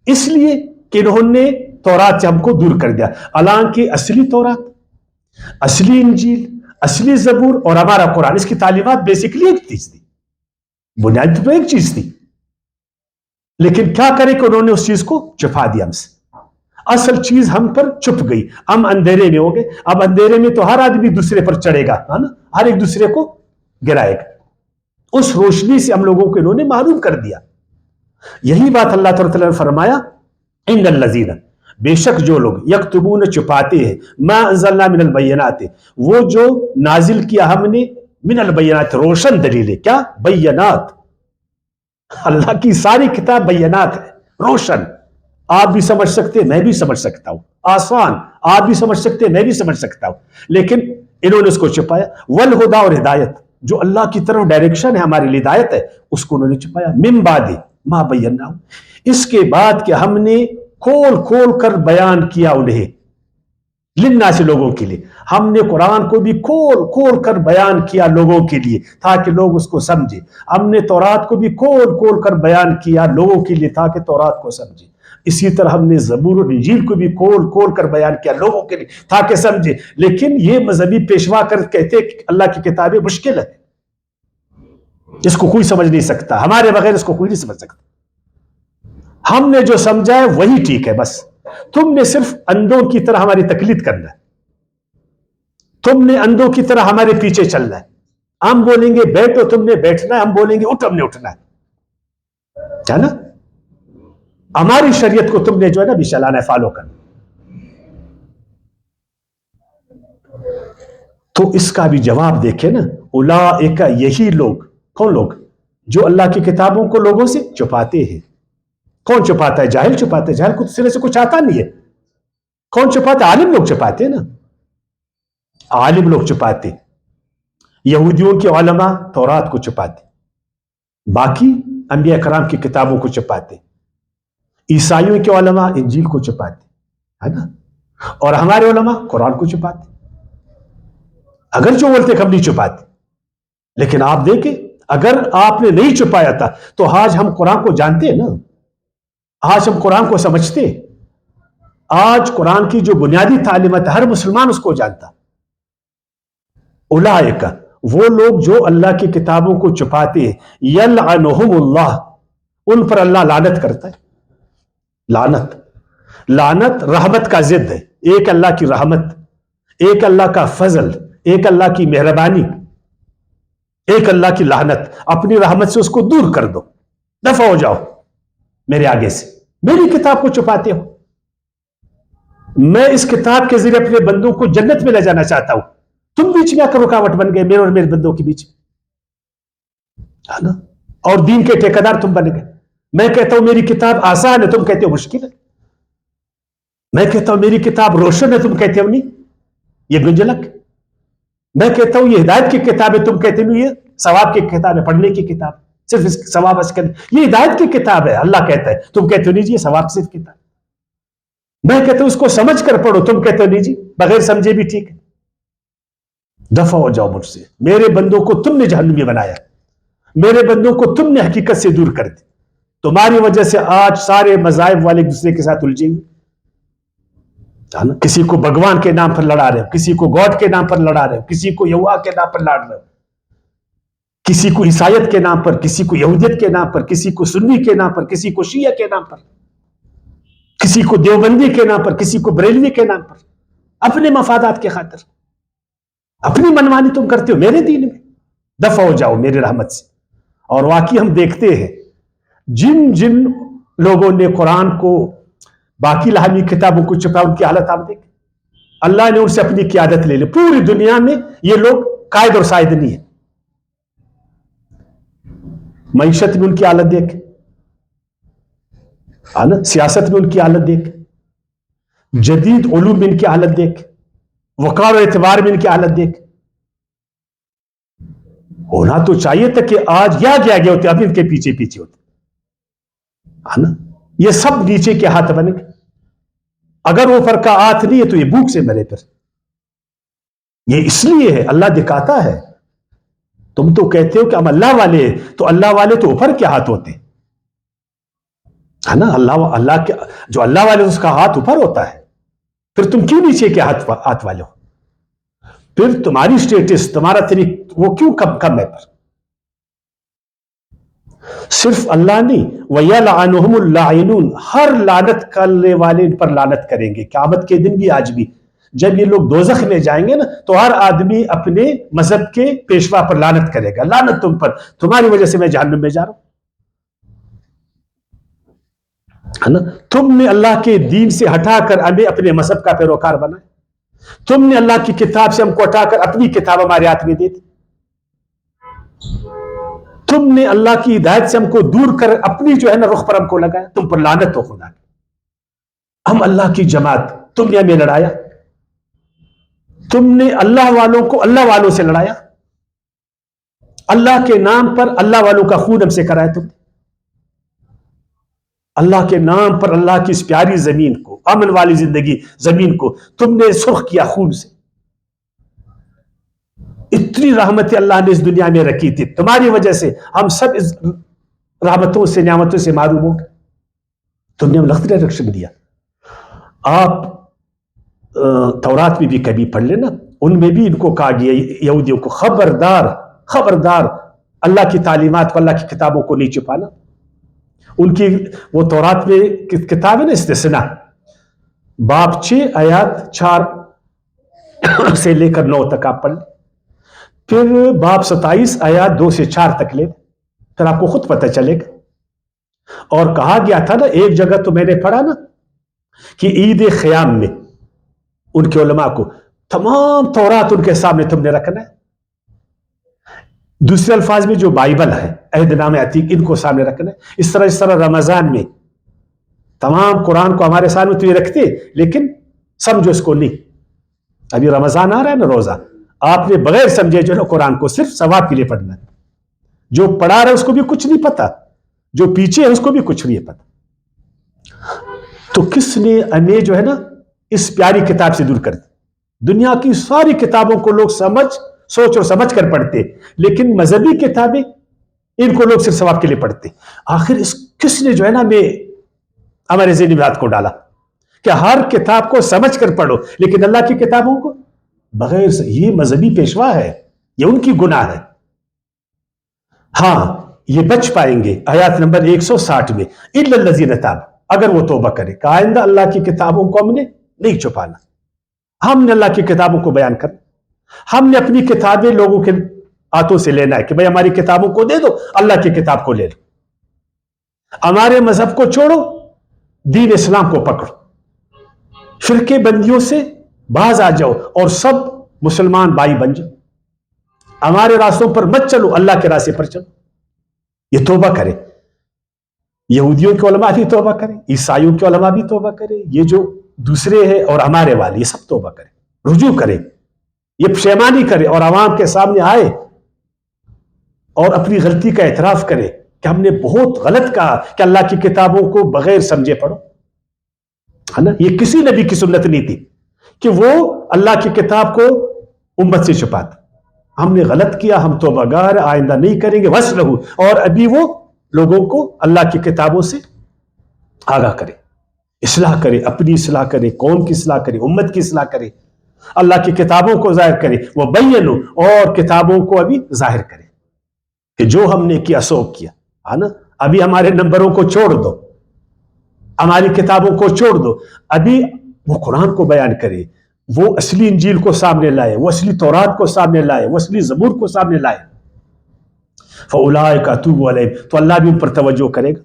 اس لیے کہ انہوں نے تورات سے ہم کو دور کر دیا. حالانکہ اصلی تورات, اصلی انجیل, اصلی زبور اور ہمارا قرآن, اس کی تعلیمات بیسکلی ایک چیز تھی, بنیادی تو ایک چیز تھی. لیکن کیا کرے کہ انہوں نے اس چیز کو چھپا دیا ہم سے. اصل چیز ہم پر چھپ گئی, ہم اندھیرے میں ہو گئے. اب اندھیرے میں تو ہر آدمی دوسرے پر چڑھے گا, ہے نا, ہر ایک دوسرے کو گرائے گا. اس روشنی سے ہم لوگوں کو انہوں نے معلوم کر دیا. یہی بات اللہ تعالیٰ نے فرمایا, ان الذین, بے شک جو لوگ یکتبون چھپاتے ہیں, ما انزلنا من البینات, وہ جو نازل کیا ہم نے, من البینات روشن دلیلیں, کیا بینات, اللہ کی ساری کتاب بینات ہے, روشن. آپ بھی سمجھ سکتے, میں بھی سمجھ سکتا ہوں, آسان, آپ بھی سمجھ سکتے, میں بھی سمجھ سکتا ہوں. لیکن انہوں نے اس کو چھپایا. والہدیٰ, اور ہدایت, جو اللہ کی طرف ڈائریکشن ہے, ہماری لیے ہدایت ہے, اس کو انہوں نے چھپایا. من بعد ما بیناہ, اس کے بعد کہ ہم نے کھول کھول کر بیان کیا انہیں, للناس, لوگوں کے لیے. ہم نے قرآن کو بھی کھول کھول کر بیان کیا لوگوں کے لیے تاکہ لوگ اس کو سمجھے. ہم نے تورات کو بھی کھول کھول کر بیان کیا لوگوں کے لیے تاکہ تورات کو سمجھے. اسی طرح ہم نے زبور اور انجیل کو بھی کھول کھول کر بیان کیا لوگوں کے لیے تاکہ سمجھے. لیکن یہ مذہبی پیشوا کر کہتے کہ اللہ کی کتابیں مشکل ہے, اس کو کوئی سمجھ نہیں سکتا, ہمارے بغیر اس کو کوئی نہیں سمجھ سکتا. ہم نے جو سمجھا ہے وہی ٹھیک ہے, بس تم نے صرف اندھوں کی طرح ہماری تقلید کرنا ہے, تم نے اندھوں کی طرح ہمارے پیچھے چلنا ہے. ہم بولیں گے بیٹھو, تم نے بیٹھنا ہے, ہم بولیں گے اٹھ, ہم نے اٹھنا ہے نا. ہماری شریعت کو تم نے جو ہے نا بھی چلانا ہے, فالو کرنا. تو اس کا بھی جواب دیکھیں نا, اولئک, یہی لوگ, کون لوگ, جو اللہ کی کتابوں کو لوگوں سے چھپاتے ہیں. کون چھپاتا ہے؟ جاہل چھپاتے ہیں, جاہل کو سرے سے کچھ آتا نہیں ہے. کون چھپاتا ہے؟ عالم لوگ چھپاتے ہیں نا, عالم لوگ چھپاتے. یہودیوں کے علماء تورات کو چھپاتے, باقی انبیاء کرام کی کتابوں کو چھپاتے, عیسائیوں کے علماء انجیل کو چھپاتے, ہے نا, اور ہمارے علماء قرآن کو چھپاتے. اگر جو بولتے کہ ہم نہیں چھپاتے, لیکن آپ دیکھیں اگر آپ نے نہیں چھپایا تھا تو آج ہم قرآن کو جانتے ہیں نا, آج ہم قرآن کو سمجھتے, آج قرآن کی جو بنیادی تعلیمات ہر مسلمان اس کو جانتا. اولئک, وہ لوگ جو اللہ کی کتابوں کو چھپاتے ہیں, یلعنہم اللہ, ان پر اللہ لعنت کرتا ہے. لعنت, لعنت رحمت کا ضد ہے. ایک اللہ کی رحمت, ایک اللہ کا فضل, ایک اللہ کی مہربانی, ایک اللہ کی لعنت. اپنی رحمت سے اس کو دور کر دو, دفع ہو جاؤ میرے آگے سے. میری کتاب کو چھپاتے ہو, میں اس کتاب کے ذریعے اپنے بندوں کو جنت میں لے جانا چاہتا ہوں, تم بیچ میں آ کر رکاوٹ بن گئے میرے اور میرے بندوں کے بیچ میں, اور دین کے ٹھیکیدار تم بن گئے. میں کہتا ہوں میری کتاب آسان ہے, تم کہتے ہو مشکل ہے. میں کہتا ہوں میری کتاب روشن ہے, تم کہتے ہو نہیں یہ گنجلک. میں کہتا ہوں یہ ہدایت کی کتاب ہے, تم کہتے ہو یہ ثواب کی کتاب ہے, پڑھنے کی کتاب, صرف اس ثواب اس کا, یہ ہدایت کی کتاب ہے اللہ کہتا ہے, تم کہتے ہو نہیں جی یہ ثواب صرف کتاب. میں کہتا ہوں اس کو سمجھ کر پڑھو, تم کہتے ہو نہیں جی بغیر سمجھے بھی ٹھیک ہے. دفع ہو جاؤ مجھ سے. میرے بندوں کو تم نے جہنمی بنایا, میرے بندوں کو تم نے حقیقت سے دور کر دی. تمہاری وجہ سے آج سارے مذاہب والے ایک دوسرے کے ساتھ الجھے ہوئے, کسی کو بھگوان کے نام پر لڑا رہے ہو, کسی کو گاڈ کے نام پر لڑا رہے ہو, کسی کو یہوہ کے نام پر لڑ رہے ہو, کسی کو عیسائیت کے نام پر, کسی کو یہودیت کے نام پر, کسی کو سنی کے نام پر, کسی کو شیعہ کے نام پر, کسی کو دیوبندی کے نام پر, کسی کو بریلوی کے نام پر, اپنے مفادات کے خاطر اپنی منمانی تم کرتے ہو میرے دین میں. دفع ہو جاؤ میرے رحمت سے. اور واقعی ہم دیکھتے ہیں جن جن لوگوں نے قرآن کو باقی لہمی کتابوں کو چھپایا ان کی حالت آپ دیکھیں. اللہ نے ان سے اپنی قیادت لے لی. پوری دنیا میں یہ لوگ قائد اور سائد نہیں ہے. معیشت میں ان کی حالت دیکھ, سیاست میں ان کی حالت دیکھ, جدید علوم میں ان کی حالت دیکھ, وقار و اعتبار میں ان کی حالت دیکھ. ہونا تو چاہیے تھا کہ آج یا گیا ہوتے, اب ان کے پیچھے پیچھے ہوتے, ہے نا. یہ سب نیچے کے ہاتھ بنے گے. اگر اوپر کا ہاتھ نہیں ہے تو یہ بھوک سے مرے. پھر یہ اس لیے ہے اللہ دکھاتا ہے. تم تو کہتے ہو کہ ہم اللہ والے ہیں, تو اللہ والے تو اوپر کے ہاتھ ہوتے ہیں, ہے نا. اللہ کے جو اللہ والے اس کا ہاتھ اوپر ہوتا ہے, پھر تم کیوں نیچے کے ہاتھ والے ہو؟ پھر تمہاری سٹیٹس, تمہارا طریق وہ کیوں کم ہے؟ پر صرف اللہ نہیں, وَيَلْعَنُهُمُ اللَّاعِنُونَ, ہر لعنت کرنے والے ان پر لعنت کریں گے. قیامت کے دن بھی, آج بھی, جب یہ لوگ دوزخ میں جائیں گے نا, تو ہر آدمی اپنے مذہب کے پیشوا پر لعنت کرے گا. لعنت تم پر, تمہاری وجہ سے میں جہنم میں جا رہا ہوں, ہے نا. تم نے اللہ کے دین سے ہٹا کر ہمیں اپنے مذہب کا پیروکار بنایا. تم نے اللہ کی کتاب سے ہم کو ہٹا کر اپنی کتاب ہمارے ہاتھ میں دے دی. تم نے اللہ کی ہدایت سے ہم کو دور کر اپنی جو ہے نا رخ پر ہم کو لگایا. تم پر لعنت ہو خدا کی. ہم اللہ کی جماعت, تم نے ہمیں لڑایا. تم نے اللہ والوں کو اللہ والوں سے لڑایا. اللہ کے نام پر اللہ والوں کا خون ہم سے کرایا. تم نے اللہ کے نام پر اللہ کی اس پیاری زمین کو, امن والی زندگی زمین کو تم نے سرخ کیا خون سے. اتنی رحمتیں اللہ نے اس دنیا میں رکھی تھی, تمہاری وجہ سے ہم سب اس رحمتوں سے, نعمتوں سے محروم ہو گئے. تم نے ہم لخت رکشن دیا. آپ تورات میں بھی کبھی پڑھ لینا, ان میں بھی ان کو کہا گیا یہودیوں کو, خبردار خبردار اللہ کی تعلیمات کو, اللہ کی کتابوں کو نہیں چھپانا. ان کی وہ تورات میں کتاب ہے نا استثناء, باب 6 آیات 4 سے لے کر 9 تک آپ پڑھ لیں. پھر باب 27 آیات 2 سے 4 تک لے, پھر آپ کو خود پتہ چلے گا. اور کہا گیا تھا نا, ایک جگہ تو میں نے پڑھا نا کہ عید خیام میں ان کے علماء کو تمام تورات ان کے سامنے تم نے رکھنا ہے. دوسرے الفاظ میں جو بائبل ہے, عہد نامہ عتیق, ان کو سامنے رکھنا ہے. اس طرح رمضان میں تمام قرآن کو ہمارے سامنے تو یہ رکھتے, لیکن سمجھو اس کو نہیں. ابھی رمضان آ رہا ہے نا, روزہ آپ نے بغیر سمجھے جو ہے نا قرآن کو صرف ثواب کے لیے پڑھنا ہے. جو پڑھا رہا ہے اس کو بھی کچھ نہیں پتا, جو پیچھے ہے اس کو بھی کچھ نہیں پتا. تو کس نے ہمیں جو ہے نا اس پیاری کتاب سے دور کر دی؟ دنیا کی ساری کتابوں کو لوگ سوچ اور سمجھ کر پڑھتے, لیکن مذہبی کتابیں ان کو لوگ صرف ثواب کے لیے پڑھتے. آخر کس نے جو ہے نا ہمارے ذہنی بات کو ڈالا کہ ہر کتاب کو سمجھ کر پڑھو, لیکن اللہ کی کتابوں کو بغیر یہ مذہبی پیشوا ہے, یہ ان کی گناہ ہے. ہاں یہ بچ پائیں گے آیات نمبر 160 میں, الا الذین تابوا, اگر وہ توبہ کرے. کہ آئندہ اللہ کی کتابوں کو ہم نے نہیں چھپانا, ہم نے اللہ کی کتابوں کو بیان کرنا, ہم نے اپنی کتابیں لوگوں کے ہاتھوں سے لینا ہے کہ بھائی ہماری کتابوں کو دے دو, اللہ کی کتاب کو لے لو. ہمارے مذہب کو چھوڑو, دین اسلام کو پکڑو, فرقے بندیوں سے باز آ جاؤ اور سب مسلمان بھائی بن جاؤ. ہمارے راستوں پر مت چلو, اللہ کے راستے پر چلو. یہ توبہ کرے. یہودیوں کے علماء بھی توبہ کریں, عیسائیوں کے علماء بھی توبہ کریں, یہ جو دوسرے ہیں اور ہمارے والے, یہ سب توبہ کریں, رجوع کریں, یہ پشیمانی کرے اور عوام کے سامنے آئے اور اپنی غلطی کا اعتراف کرے کہ ہم نے بہت غلط کہا کہ اللہ کی کتابوں کو بغیر سمجھے پڑھو. ہے نا, یہ کسی نبی کی سنت نہیں تھی کہ وہ اللہ کی کتاب کو امت سے چھپاتا. ہم نے غلط کیا, ہم توبہ گار, آئندہ نہیں کریں گے, بس رہو. اور ابھی وہ لوگوں کو اللہ کی کتابوں سے آگاہ کرے, اصلاح کرے, اپنی اصلاح کرے, قوم کی اصلاح کرے, امت کی اصلاح کرے, اللہ کی کتابوں کو ظاہر کرے. وہ بینو, اور کتابوں کو ابھی ظاہر کرے کہ جو ہم نے کیا سو کیا. ہے نا, ابھی ہمارے نمبروں کو چھوڑ دو, ہماری کتابوں کو چھوڑ دو. ابھی وہ قرآن کو بیان کرے, وہ اصلی انجیل کو سامنے لائے, وہ اصلی تورات کو سامنے لائے, وہ اصلی زبور کو سامنے لائے. فَأُولَٰئِکَ أَتُوبُ عَلَیْہِم, تو اللہ بھی ان پر توجہ کرے گا,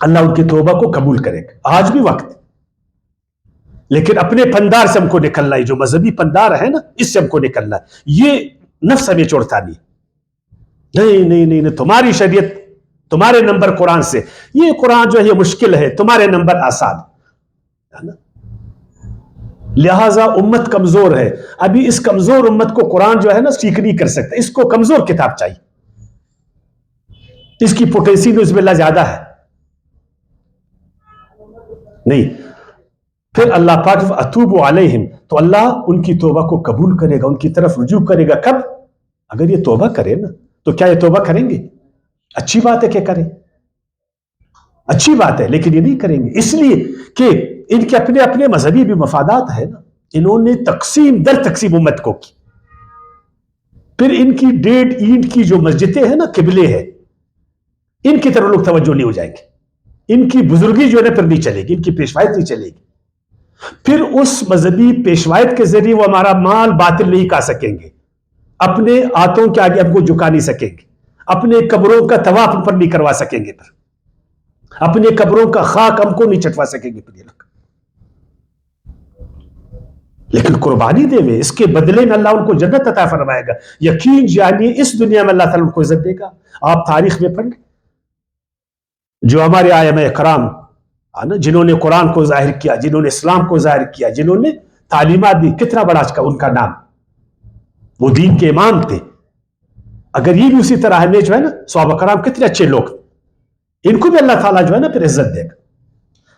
اللہ ان کی توبہ کو قبول کرے گا. آج بھی وقت, لیکن اپنے پندار سے ہم کو نکلنا ہے, جو مذہبی پندار ہے نا اس سے ہم کو نکلنا ہے. یہ نفس ہمیں چھوڑتا نہیں. نہیں نہیں نہیں, تمہاری شریعت, تمہارے نمبر قرآن سے, یہ قرآن جو ہے یہ مشکل ہے, تمہارے نمبر آسان ہے نا. لہذا امت کمزور ہے. ابھی اس کمزور امت کو قرآن جو ہے نا سیکھ نہیں کر سکتا, اس کو کمزور کتاب چاہیے, اس کی پوٹینشیل اس میں اللہ زیادہ ہے. نہیں, پھر اللہ پاک اتوب علیہم, تو اللہ ان کی توبہ کو قبول کرے گا, ان کی طرف رجوع کرے گا. کب؟ اگر یہ توبہ کرے نا. تو کیا یہ توبہ کریں گے؟ اچھی بات ہے کہ کریں, اچھی بات ہے, لیکن یہ نہیں کریں گے اس لیے کہ ان کے اپنے اپنے مذہبی بھی مفادات ہیں نا. انہوں نے تقسیم در تقسیم امت کو کی. پھر ان کی ڈیڑھ اینٹ کی جو مسجدیں ہیں نا, قبلے ہیں, ان کی طرف لوگ توجہ نہیں ہو جائیں گے. ان کی بزرگی جو ہے نا پھر نہیں چلے گی, ان کی پیشوایت نہیں چلے گی. پھر اس مذہبی پیشوایت کے ذریعے وہ ہمارا مال باطل نہیں کھا سکیں گے, اپنے ہاتھوں کے آگے ہم کو جھکا نہیں سکیں گے, اپنے قبروں کا طواف ہم پر نہیں کروا سکیں گے, پھر اپنے قبروں کا خاک ہم کو نہیں چٹوا سکیں گے. پھر یہ لوگ لیکن قربانی دے ہوئے, اس کے بدلے میں اللہ ان کو جنت عطا فرمائے گا. یقین جانیے اس دنیا میں اللہ تعالیٰ ان کو عزت دے گا. آپ تاریخ میں پڑھ لیں, جو ہمارے ائمہ کرام جنہوں نے قرآن کو ظاہر کیا, جنہوں نے اسلام کو ظاہر کیا, جنہوں نے تعلیمات دی, کتنا بڑا ان کا نام, وہ دین کے امام تھے. اگر یہ بھی اسی طرح ہمیں جو ہے نا صحابہ کرام کتنے اچھے لوگ, ان کو بھی اللہ تعالیٰ جو ہے نا پھر عزت دے گا.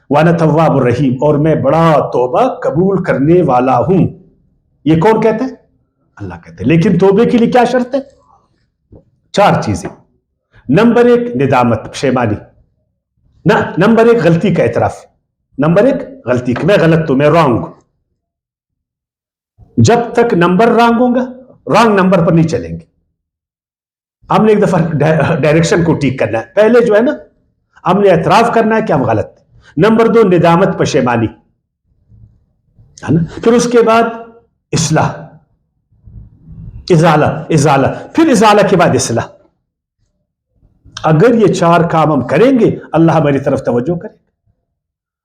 وَأَنَا تَوَّابُ الرَّحِيمُ, اور میں بڑا توبہ قبول کرنے والا ہوں. یہ کون کہتا ہے؟ اللہ کہتے ہیں. لیکن توبے کے لیے کیا شرط ہے؟ 4 چیزیں. نمبر 1 ندامت, پشیمانی. نمبر 1 غلطی کا اعتراف. نمبر 1 غلطی کہ میں غلط ہوں, میں رانگ ہوں. جب تک نمبر رانگ ہوگا, رانگ نمبر پر نہیں چلیں گے. ہم نے ایک دفعہ ڈائریکشن کو ٹھیک کرنا ہے. پہلے جو ہے نا ہم نے اعتراف کرنا ہے کہ ہم غلط. نمبر 2 ندامت, پشیمانی, ہے نا. پھر اس کے بعد اصلاح, ازالہ, پھر ازالہ کے بعد اصلاح. اگر یہ 4 کام ہم کریں گے, اللہ ہماری طرف توجہ کرے گا,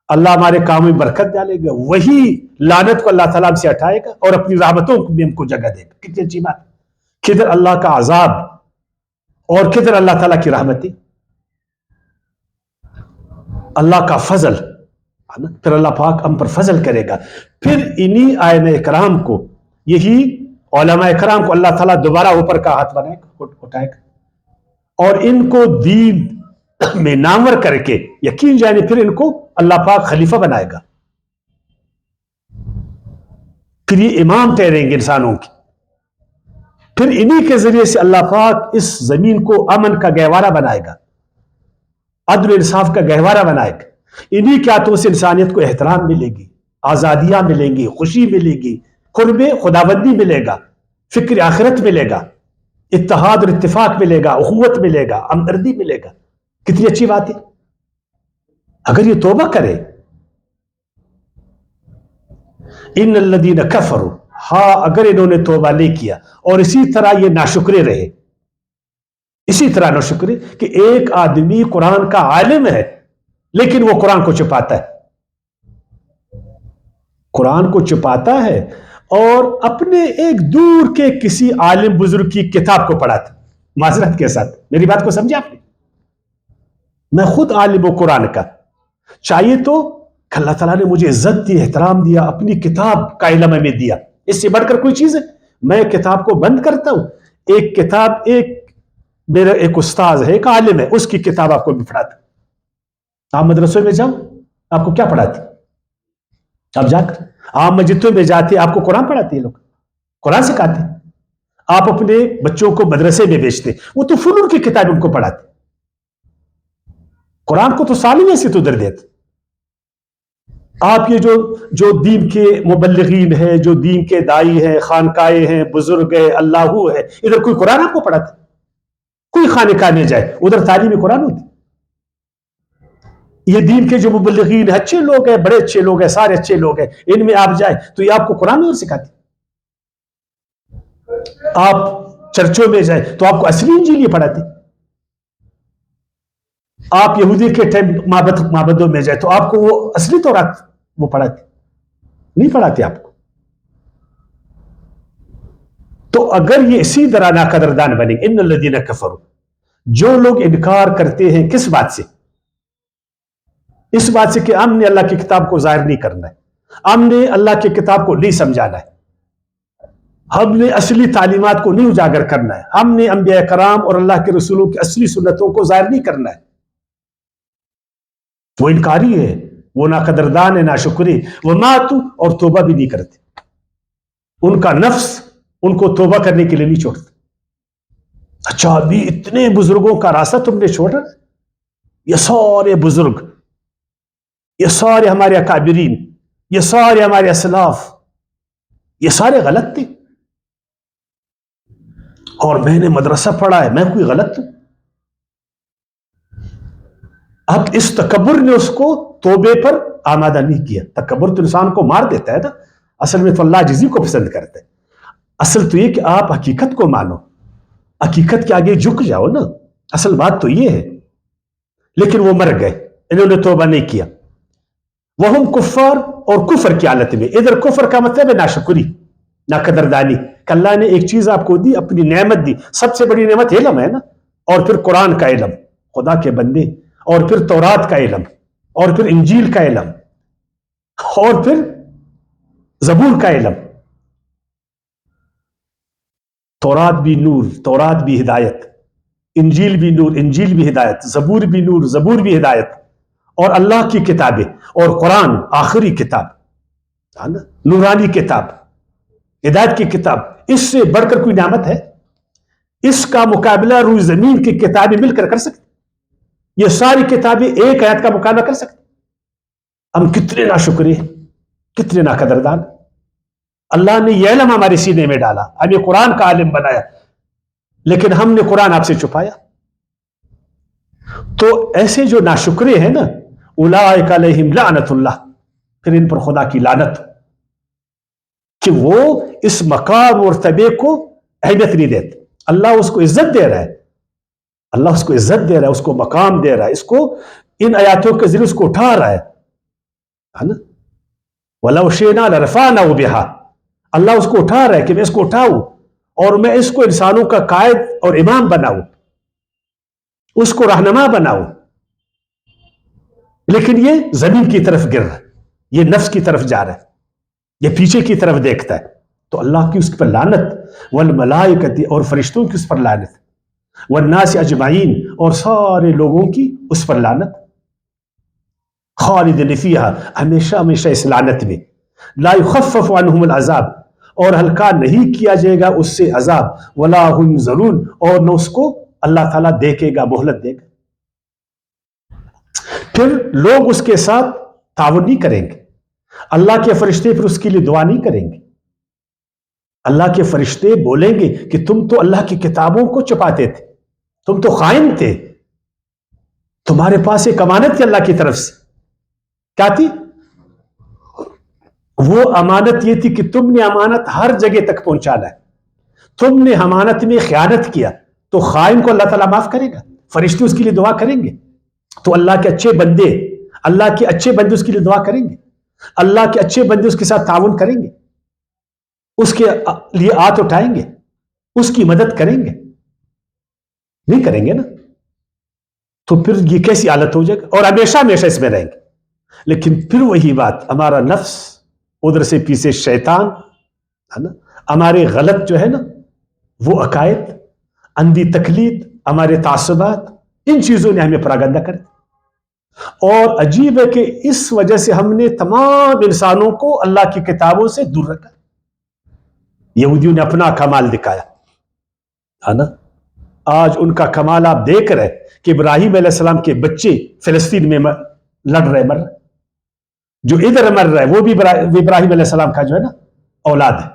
اللہ ہمارے کام میں برکت ڈالے گا. وہی لعنت کو اللہ تعالیٰ ہم سے ہٹائے گا اور اپنی رحمتوں میں ہم کو جگہ دے گا. کتنی اچھی بات, کدھر اللہ کا عذاب اور کدھر اللہ تعالیٰ کی رحمتیں, اللہ کا فضل. پھر اللہ پاک ہم پر فضل کرے گا. پھر انہی ائمہ کرام کو یہی علماء کرام کو اللہ تعالیٰ دوبارہ اوپر کا ہاتھ اٹھائے گا اور ان کو دین میں نامور کر کے یقین جانے پھر ان کو اللہ پاک خلیفہ بنائے گا، پھر یہ امام ٹھہریں گے انسانوں کی، پھر انہی کے ذریعے سے اللہ پاک اس زمین کو امن کا گہوارہ بنائے گا، عدل و انصاف کا گہوارہ بنائے گا، انہی کے ہاتھوں سے انسانیت کو احترام ملے گی، آزادیاں ملیں گی، خوشی ملے گی، قرب خداوندی ملے گا، فکر آخرت ملے گا، اتحاد اور اتفاق ملے گا، اخوت ملے گا، ہمدردی ملے گا۔ کتنی اچھی بات ہے اگر یہ توبہ کرے۔ ان الذین کفروا، ہاں اگر انہوں نے توبہ نہیں کیا اور اسی طرح یہ ناشکرے رہے، اسی طرح ناشکرے کہ ایک آدمی قرآن کا عالم ہے لیکن وہ قرآن کو چھپاتا ہے، قرآن کو چھپاتا ہے اور اپنے ایک دور کے کسی عالم بزرگ کی کتاب کو پڑھاتا، معذرت کے ساتھ میری بات کو سمجھے آپ نے، میں خود عالم و قرآن کا، چاہیے تو اللہ تعالیٰ نے مجھے عزت دی، احترام دیا، اپنی کتاب کا علم ہمیں دیا، اس سے بڑھ کر کوئی چیز ہے؟ میں کتاب کو بند کرتا ہوں، ایک کتاب، ایک میرا ایک استاذ ہے، ایک عالم ہے، اس کی کتاب آپ کو بھی پڑھاتا۔ آپ مدرسوں میں جاؤ، آپ کو کیا پڑھاتے؟ آپ جا کر آپ مسجدوں میں جاتے، آپ کو قرآن پڑھاتے ہیں، لوگ قرآن سکھاتے، آپ اپنے بچوں کو مدرسے میں بھیجتے، وہ تو فنون کی کتاب ان کو پڑھاتے، قرآن کو تو سالوں سے تو در دیتے۔ آپ یہ جو دین کے مبلغین ہیں، جو دین کے دائی ہیں، خانقاہیں ہیں، بزرگ ہیں، اللہ ہے، ادھر کوئی قرآن آپ کو پڑھاتا؟ کوئی خانقاہ میں جائے ادھر تعلیم قرآن ہوتی؟ یہ دین کے جو مبلغین ہیں، اچھے لوگ ہیں، بڑے اچھے لوگ ہیں، سارے اچھے لوگ ہیں، ان میں آپ جائیں تو یہ آپ کو قرآن اور سکھاتے؟ آپ چرچوں میں جائیں تو آپ کو اصلی انجیل یہ پڑھاتے؟ آپ یہودی کے ٹائم معبدوں میں جائیں تو آپ کو وہ اصلی تورات وہ پڑھاتے؟ نہیں پڑھاتے آپ کو۔ تو اگر یہ اسی طرح ناقدردان بنے، ان الذین کفروا، جو لوگ انکار کرتے ہیں کس بات سے؟ اس بات سے کہ ہم نے اللہ کی کتاب کو ظاہر نہیں کرنا ہے، ہم نے اللہ کی کتاب کو نہیں سمجھانا ہے، ہم نے اصلی تعلیمات کو نہیں اجاگر کرنا ہے، ہم نے انبیاء کرام اور اللہ کے رسولوں کی اصلی سنتوں کو ظاہر نہیں کرنا ہے، وہ انکاری ہے، وہ ناقدردان ہے، ناشکری، وہ ماتو، اور توبہ بھی نہیں کرتے، ان کا نفس ان کو توبہ کرنے کے لیے نہیں چھوڑتا۔ اچھا ابھی اتنے بزرگوں کا راستہ تم نے چھوڑا، یہ سارے بزرگ، یہ سارے ہمارے اکابرین، یہ سارے ہمارے اسلاف، یہ سارے غلط تھے اور میں نے مدرسہ پڑھا ہے، میں کوئی غلط ہوں؟ اب اس تکبر نے اس کو توبے پر آمادہ نہیں کیا۔ تکبر تو انسان کو مار دیتا ہے نا، اصل میں تو اللہ جزی کو پسند کرتا ہے۔ اصل تو یہ کہ آپ حقیقت کو مانو، حقیقت کے آگے جھک جاؤ نا، اصل بات تو یہ ہے۔ لیکن وہ مر گئے، انہوں نے توبہ نہیں کیا، وہم کفار، اور کفر کی حالت میں۔ ادھر کفر کا مطلب ہے ناشکری، ناقدردانی، کہ اللہ نے ایک چیز آپ کو دی، اپنی نعمت دی، سب سے بڑی نعمت علم ہے نا، اور پھر قرآن کا علم، خدا کے بندے، اور پھر تورات کا علم، اور پھر انجیل کا علم، اور پھر زبور کا علم۔ تورات بھی نور، تورات بھی ہدایت، انجیل بھی نور، انجیل بھی ہدایت، زبور بھی نور، زبور بھی ہدایت، اور اللہ کی کتابیں، اور قرآن آخری کتاب، نورانی کتاب، ہدایت کی کتاب، اس سے بڑھ کر کوئی نعمت ہے؟ اس کا مقابلہ روئی زمین کی کتابیں مل کر سکتی؟ یہ ساری کتابیں ایک آیت کا مقابلہ کر سکتی؟ ہم کتنے ناشکری ہیں، کتنے ناقدردان۔ اللہ نے یہ علم ہمارے سینے میں ڈالا، ہمیں قرآن کا عالم بنایا، لیکن ہم نے قرآن آپ سے چھپایا۔ تو ایسے جو ناشکرے ہیں نا، اولئک علیہم لعنت اللہ، پھر ان پر خدا کی لعنت، کہ وہ اس مقام اور مرتبے کو اہمیت نہیں دیتے۔ اللہ اس کو عزت دے رہا ہے، اللہ اس کو عزت دے رہا ہے، اس کو مقام دے رہا ہے، اس کو ان آیاتوں کے ذریعے اس کو اٹھا رہا ہے نا، وَلَوْ شِئْنَا لَرَفَعْنَاهُ بِهَا، اللہ اس کو اٹھا رہا ہے کہ میں اس کو اٹھاؤں اور میں اس کو انسانوں کا قائد اور امام بناؤں، اس کو رہنما بناؤں، لیکن یہ زمین کی طرف گر رہا ہے، یہ نفس کی طرف جا رہا ہے، یہ پیچھے کی طرف دیکھتا ہے، تو اللہ کی اس پر لعنت۔ والملائکۃ اور فرشتوں کی اس پر لعنت, والناس اجمعین اور سارے لوگوں کی اس پر لعنت, خالدین فیہا ہمیشہ ہمیشہ اس لعنت میں, لا یخفف عنہم العذاب اور ہلکا نہیں کیا جائے گا اس سے عذاب, ولا هم ینظرون اور نہ اس کو اللہ تعالیٰ دیکھے گا, مہلت دے گا. پھر لوگ اس کے ساتھ تعاون نہیں کریں گے, اللہ کے فرشتے پھر اس کے لیے دعا نہیں کریں گے. اللہ کے فرشتے بولیں گے کہ تم تو اللہ کی کتابوں کو چھپاتے تھے, تم تو خائن تھے, تمہارے پاس ایک امانت تھی اللہ کی طرف سے. کیا تھی وہ امانت؟ یہ تھی کہ تم نے امانت ہر جگہ تک پہنچانا ہے. تم نے امانت میں خیانت کیا تو خائن کو اللہ تعالیٰ معاف کرے گا, فرشتے اس کے لیے دعا کریں گے. تو اللہ کے اچھے بندے, اللہ کے اچھے بندے اس کے لیے دعا کریں گے, اللہ کے اچھے بندے اس کے ساتھ تعاون کریں گے, اس کے لیے ہاتھ اٹھائیں گے, اس کی مدد کریں گے. نہیں کریں گے نا, تو پھر یہ کیسی حالت ہو جائے گا, اور ہمیشہ ہمیشہ اس میں رہیں گے. لیکن پھر وہی بات, ہمارا نفس ادھر سے پیچھے شیطان ہے نا, ہمارے غلط جو ہے نا وہ عقائد, اندھی تقلید, ہمارے تعصبات, ان چیزوں نے ہمیں پراگندہ کر دیا. اور عجیب ہے کہ اس وجہ سے ہم نے تمام انسانوں کو اللہ کی کتابوں سے دور رکھا. یہودیوں نے اپنا کمال دکھایا ہے نا, آج ان کا کمال آپ دیکھ رہے کہ ابراہیم علیہ السلام کے بچے فلسطین میں لڑ رہے, مر رہے. جو ادھر مر رہا ہے وہ بھی ابراہیم علیہ السلام کا جو ہے نا اولاد ہے,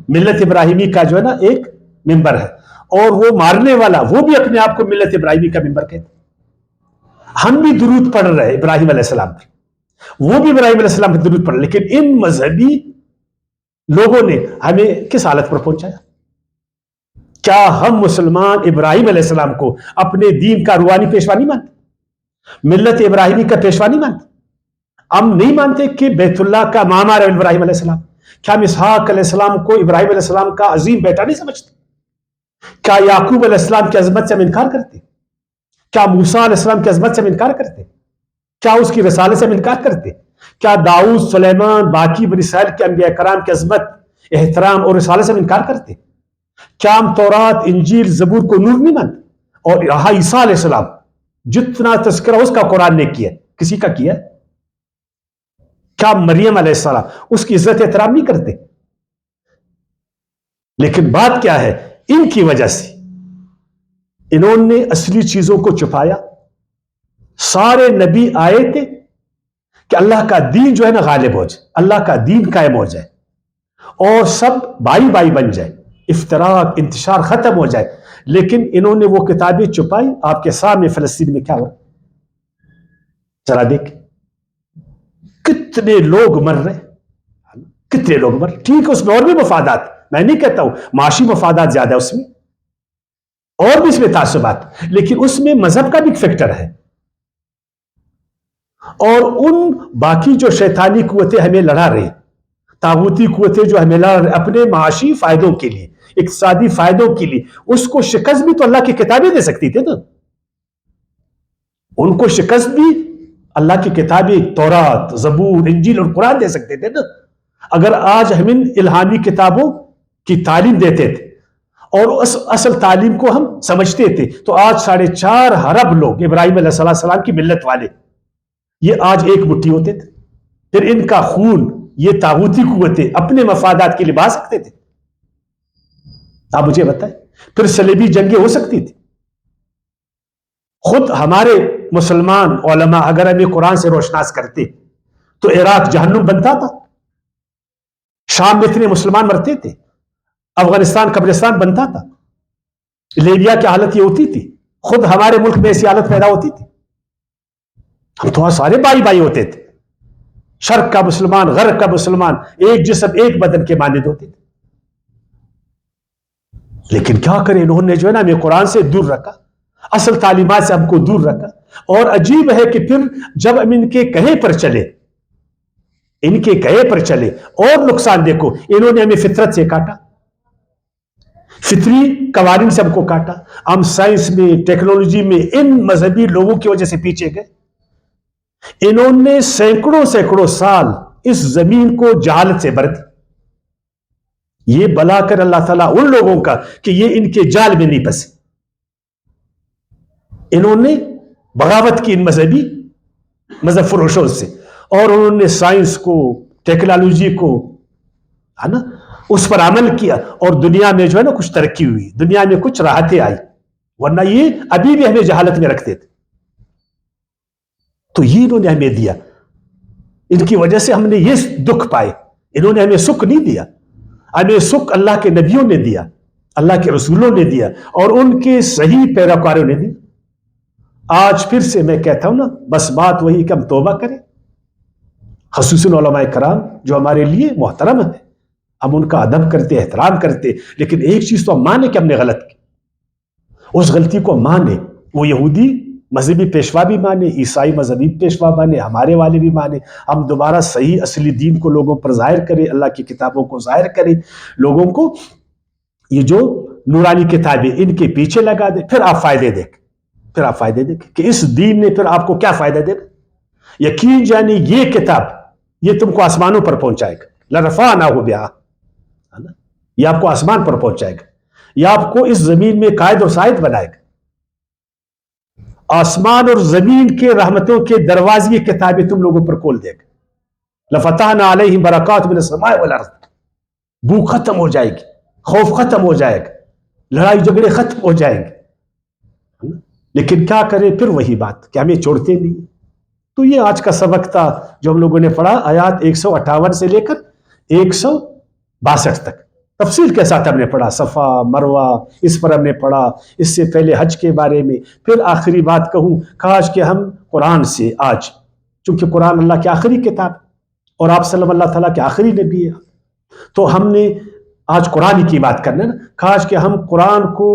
ملت ابراہیمی کا جو ہے نا ایک ممبر ہے, اور وہ مارنے والا وہ بھی اپنے آپ کو ملت ابراہیمی کا ممبر کہتے. ہم بھی درود پڑھ رہے ہیں ابراہیم علیہ السلام پر, وہ بھی ابراہیم علیہ السلام پر درود پڑھ رہے, لیکن ان مذہبی لوگوں نے ہمیں کس حالت پر پہنچایا؟ کیا ہم مسلمان ابراہیم علیہ السلام کو اپنے دین کا روحانی پیشوا نہیں مانتے, ملت ابراہیمی کا پیشوا نہیں مانتے؟ ہم نہیں مانتے کہ بیت اللہ کا معمار ہے ابراہیم علیہ السلام؟ کیا ہم اسحاق علیہ السلام کو ابراہیم علیہ السلام کا عظیم بیٹا نہیں سمجھتے؟ کیا یعقوب علیہ السلام کی عظمت سے ہم انکار کرتے؟ کیا موسیٰ علیہ السلام کی عظمت سے ہم انکار کرتے؟ کیا اس کی رسالت سے ہم انکار کرتے؟ کیا داؤد, سلیمان, باقی بنی اسرائیل کے انبیاء کرام کی عظمت, احترام اور رسالت سے ہم انکار کرتے؟ کیا ہم تورات, انجیل, زبور کو نور نہیں مانتے؟ اور یہاں عیسیٰ علیہ السلام جتنا تذکرہ اس کا قرآن نے کیا, کسی کا کیا؟ کیا مریم علیہ السلام اس کی عزت احترام نہیں کرتے؟ لیکن بات کیا ہے, ان کی وجہ سے انہوں نے اصلی چیزوں کو چھپایا. سارے نبی آئے تھے کہ اللہ کا دین جو ہے نا غالب ہو جائے, اللہ کا دین قائم ہو جائے, اور سب بھائی بھائی بن جائے, افتراق انتشار ختم ہو جائے. لیکن انہوں نے وہ کتابیں چھپائی. آپ کے سامنے فلسطین میں کیا ہوا, ذرا دیکھ, کتنے لوگ مر رہے, کتنے لوگ مر. ٹھیک ہے, اس میں اور بھی مفادات, میں نہیں کہتا ہوں معاشی مفادات زیادہ اس میں, اور بھی اس میں تعصبات, لیکن اس میں مذہب کا بھی فیکٹر ہے. اور ان باقی جو شیطانی قوتیں ہمیں لڑا رہے, طاغوتی قوتیں جو ہمیں لڑا رہے اپنے معاشی فائدوں کے لیے, اقتصادی فائدوں کے لیے, اس کو شکست بھی تو اللہ کی کتابیں دے سکتی تھے نا. ان کو شکست بھی اللہ کی کتابیں, تورات, زبور, انجیل اور قرآن دے سکتے تھے نا. اگر آج ہم ان الہامی کتابوں کی تعلیم دیتے تھے اور اصل تعلیم کو ہم سمجھتے تھے, تو آج 4.5 ارب لوگ ابراہیم علیہ السلام کی ملت والے یہ آج ایک مٹھی ہوتے تھے. پھر ان کا خون یہ طاغوتی قوتیں اپنے مفادات کے لیے بہا سکتے تھے؟ آپ مجھے بتائیں, پھر صلیبی جنگیں ہو سکتی تھی؟ خود ہمارے مسلمان علماء اگر ہمیں قرآن سے روشناس کرتے تو عراق جہنم بنتا تھا, شام میں اتنے مسلمان مرتے تھے, افغانستان قبرستان بنتا تھا, لیبیا کی حالت یہ ہوتی تھی, خود ہمارے ملک میں ایسی حالت پیدا ہوتی تھی. ہم تو سارے بھائی بھائی ہوتے تھے, شرق کا مسلمان, غرب کا مسلمان, ایک جسم ایک بدن کے مانند ہوتے تھے. لیکن کیا کریں, انہوں نے جو ہے نا ہمیں قرآن سے دور رکھا, اصل تعلیمات سے ہم کو دور رکھا. اور عجیب ہے کہ پھر جب ہم ان کے کہے پر چلے, ان کے کہے پر چلے, اور نقصان دیکھو, انہوں نے ہمیں فطرت سے کاٹا, فطری قوانین سے ہم کو کاٹا. ہم سائنس میں, ٹیکنالوجی میں ان مذہبی لوگوں کی وجہ سے پیچھے گئے. انہوں نے سینکڑوں سال اس زمین کو جہالت سے بھر دی. یہ بلا کر اللہ تعالیٰ ان لوگوں کا کہ یہ ان کے جال میں نہیں پھنسے. انہوں نے بغاوت کی ان مذہب فروشوں سے, اور انہوں نے سائنس کو, ٹیکنالوجی کو, ہے نا, اس پر عمل کیا, اور دنیا میں جو ہے نا کچھ ترقی ہوئی, دنیا میں کچھ راحتیں آئی, ورنہ یہ ابھی بھی ہمیں جہالت میں رکھتے تھے. تو یہ انہوں نے ہمیں دیا, ان کی وجہ سے ہم نے یہ دکھ پائے. انہوں نے ہمیں سکھ نہیں دیا, ہمیں سکھ اللہ کے نبیوں نے دیا, اللہ کے رسولوں نے دیا, اور ان کے صحیح پیروکاروں نے دی. آج پھر سے میں کہتا ہوں نا, بس بات وہی کہ ہم توبہ کریں, خصوصاً علماء کرام جو ہمارے لیے محترم ہیں, ہم ان کا ادب کرتے, احترام کرتے, لیکن ایک چیز تو ہم مانیں کہ ہم نے غلط کی, اس غلطی کو مانیں. وہ یہودی مذہبی پیشوا بھی مانے, عیسائی مذہبی پیشوا مانے, ہمارے والے بھی مانے. ہم دوبارہ صحیح اصلی دین کو لوگوں پر ظاہر کریں, اللہ کی کتابوں کو ظاہر کریں, لوگوں کو یہ جو نورانی کتابیں ان کے پیچھے لگا دیں. پھر آپ فائدے دیکھیں, پھر آپ فائدے دیکھیں کہ اس دین نے پھر آپ کو کیا فائدہ دینا. یقین جانے یہ کتاب یہ تم کو آسمانوں پر پہنچائے گا. لرفعناہ بہا, یہ آپ کو آسمان پر پہنچائے گا, یہ آپ کو اس زمین میں قائد و سائد بنائے گا. آسمان اور زمین کے رحمتوں کے دروازے یہ کتابیں تم لوگوں پر کھول دے گا. لفتحنا علیہم برکات من السماء والارض. بھوک ختم ہو جائے گی, خوف ختم ہو جائے گا, لڑائی جھگڑے ختم ہو جائیں گے. لیکن کیا کریں, پھر وہی بات کہ ہمیں چھوڑتے نہیں. تو یہ آج کا سبق تھا جو ہم لوگوں نے پڑھا, آیات 158 سے لے کر 162 تک تفصیل کے ساتھ ہم نے پڑھا. صفا مروہ اس پر ہم نے پڑھا, اس سے پہلے حج کے بارے میں. پھر آخری بات کہوں, کاش کہ ہم قرآن سے آج, چونکہ قرآن اللہ کی آخری کتاب اور آپ صلی اللہ تعالیٰ کے آخری نبی ہے, تو ہم نے آج قرآن کی بات کرنا نا, کاش کہ ہم قرآن کو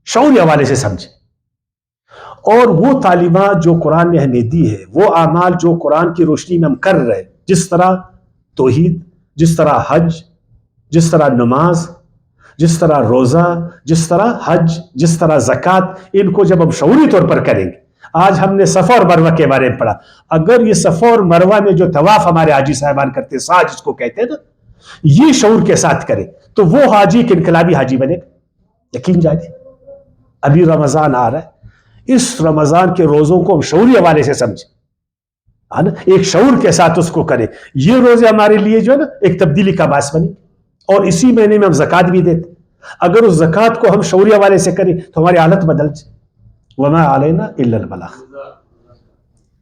شعوری حوالے سے سمجھیں, اور وہ تعلیمات جو قرآن نے ہمیں دی ہے, وہ اعمال جو قرآن کی روشنی میں ہم کر رہے, جس طرح توحید, جس طرح حج, جس طرح نماز, جس طرح روزہ, جس طرح حج, جس طرح زکوٰۃ, ان کو جب ہم شعوری طور پر کریں گے. آج ہم نے صفا اور مروہ کے بارے میں پڑھا. اگر یہ صفا اور مروہ میں جو طواف ہمارے حاجی صاحبان کرتے, سعی جس کو کہتے ہیں نا, یہ شعور کے ساتھ کرے تو وہ حاجی ایک انقلابی حاجی بنے گا. یقین جائے, ابھی رمضان آ رہا ہے, اس رمضان کے روزوں کو ہم شعوری حوالے سے سمجھیں, ایک شعور کے ساتھ اس کو کریں. یہ روزے ہمارے لیے جو ہے نا ایک تبدیلی کا باعث بنے, اور اسی مہینے میں ہم زکوٰۃ بھی دیتے. اگر اس زکوٰۃ کو ہم شعوری حوالے سے کریں تو ہماری حالت بدل جائے. وما علینا الا البلاغ.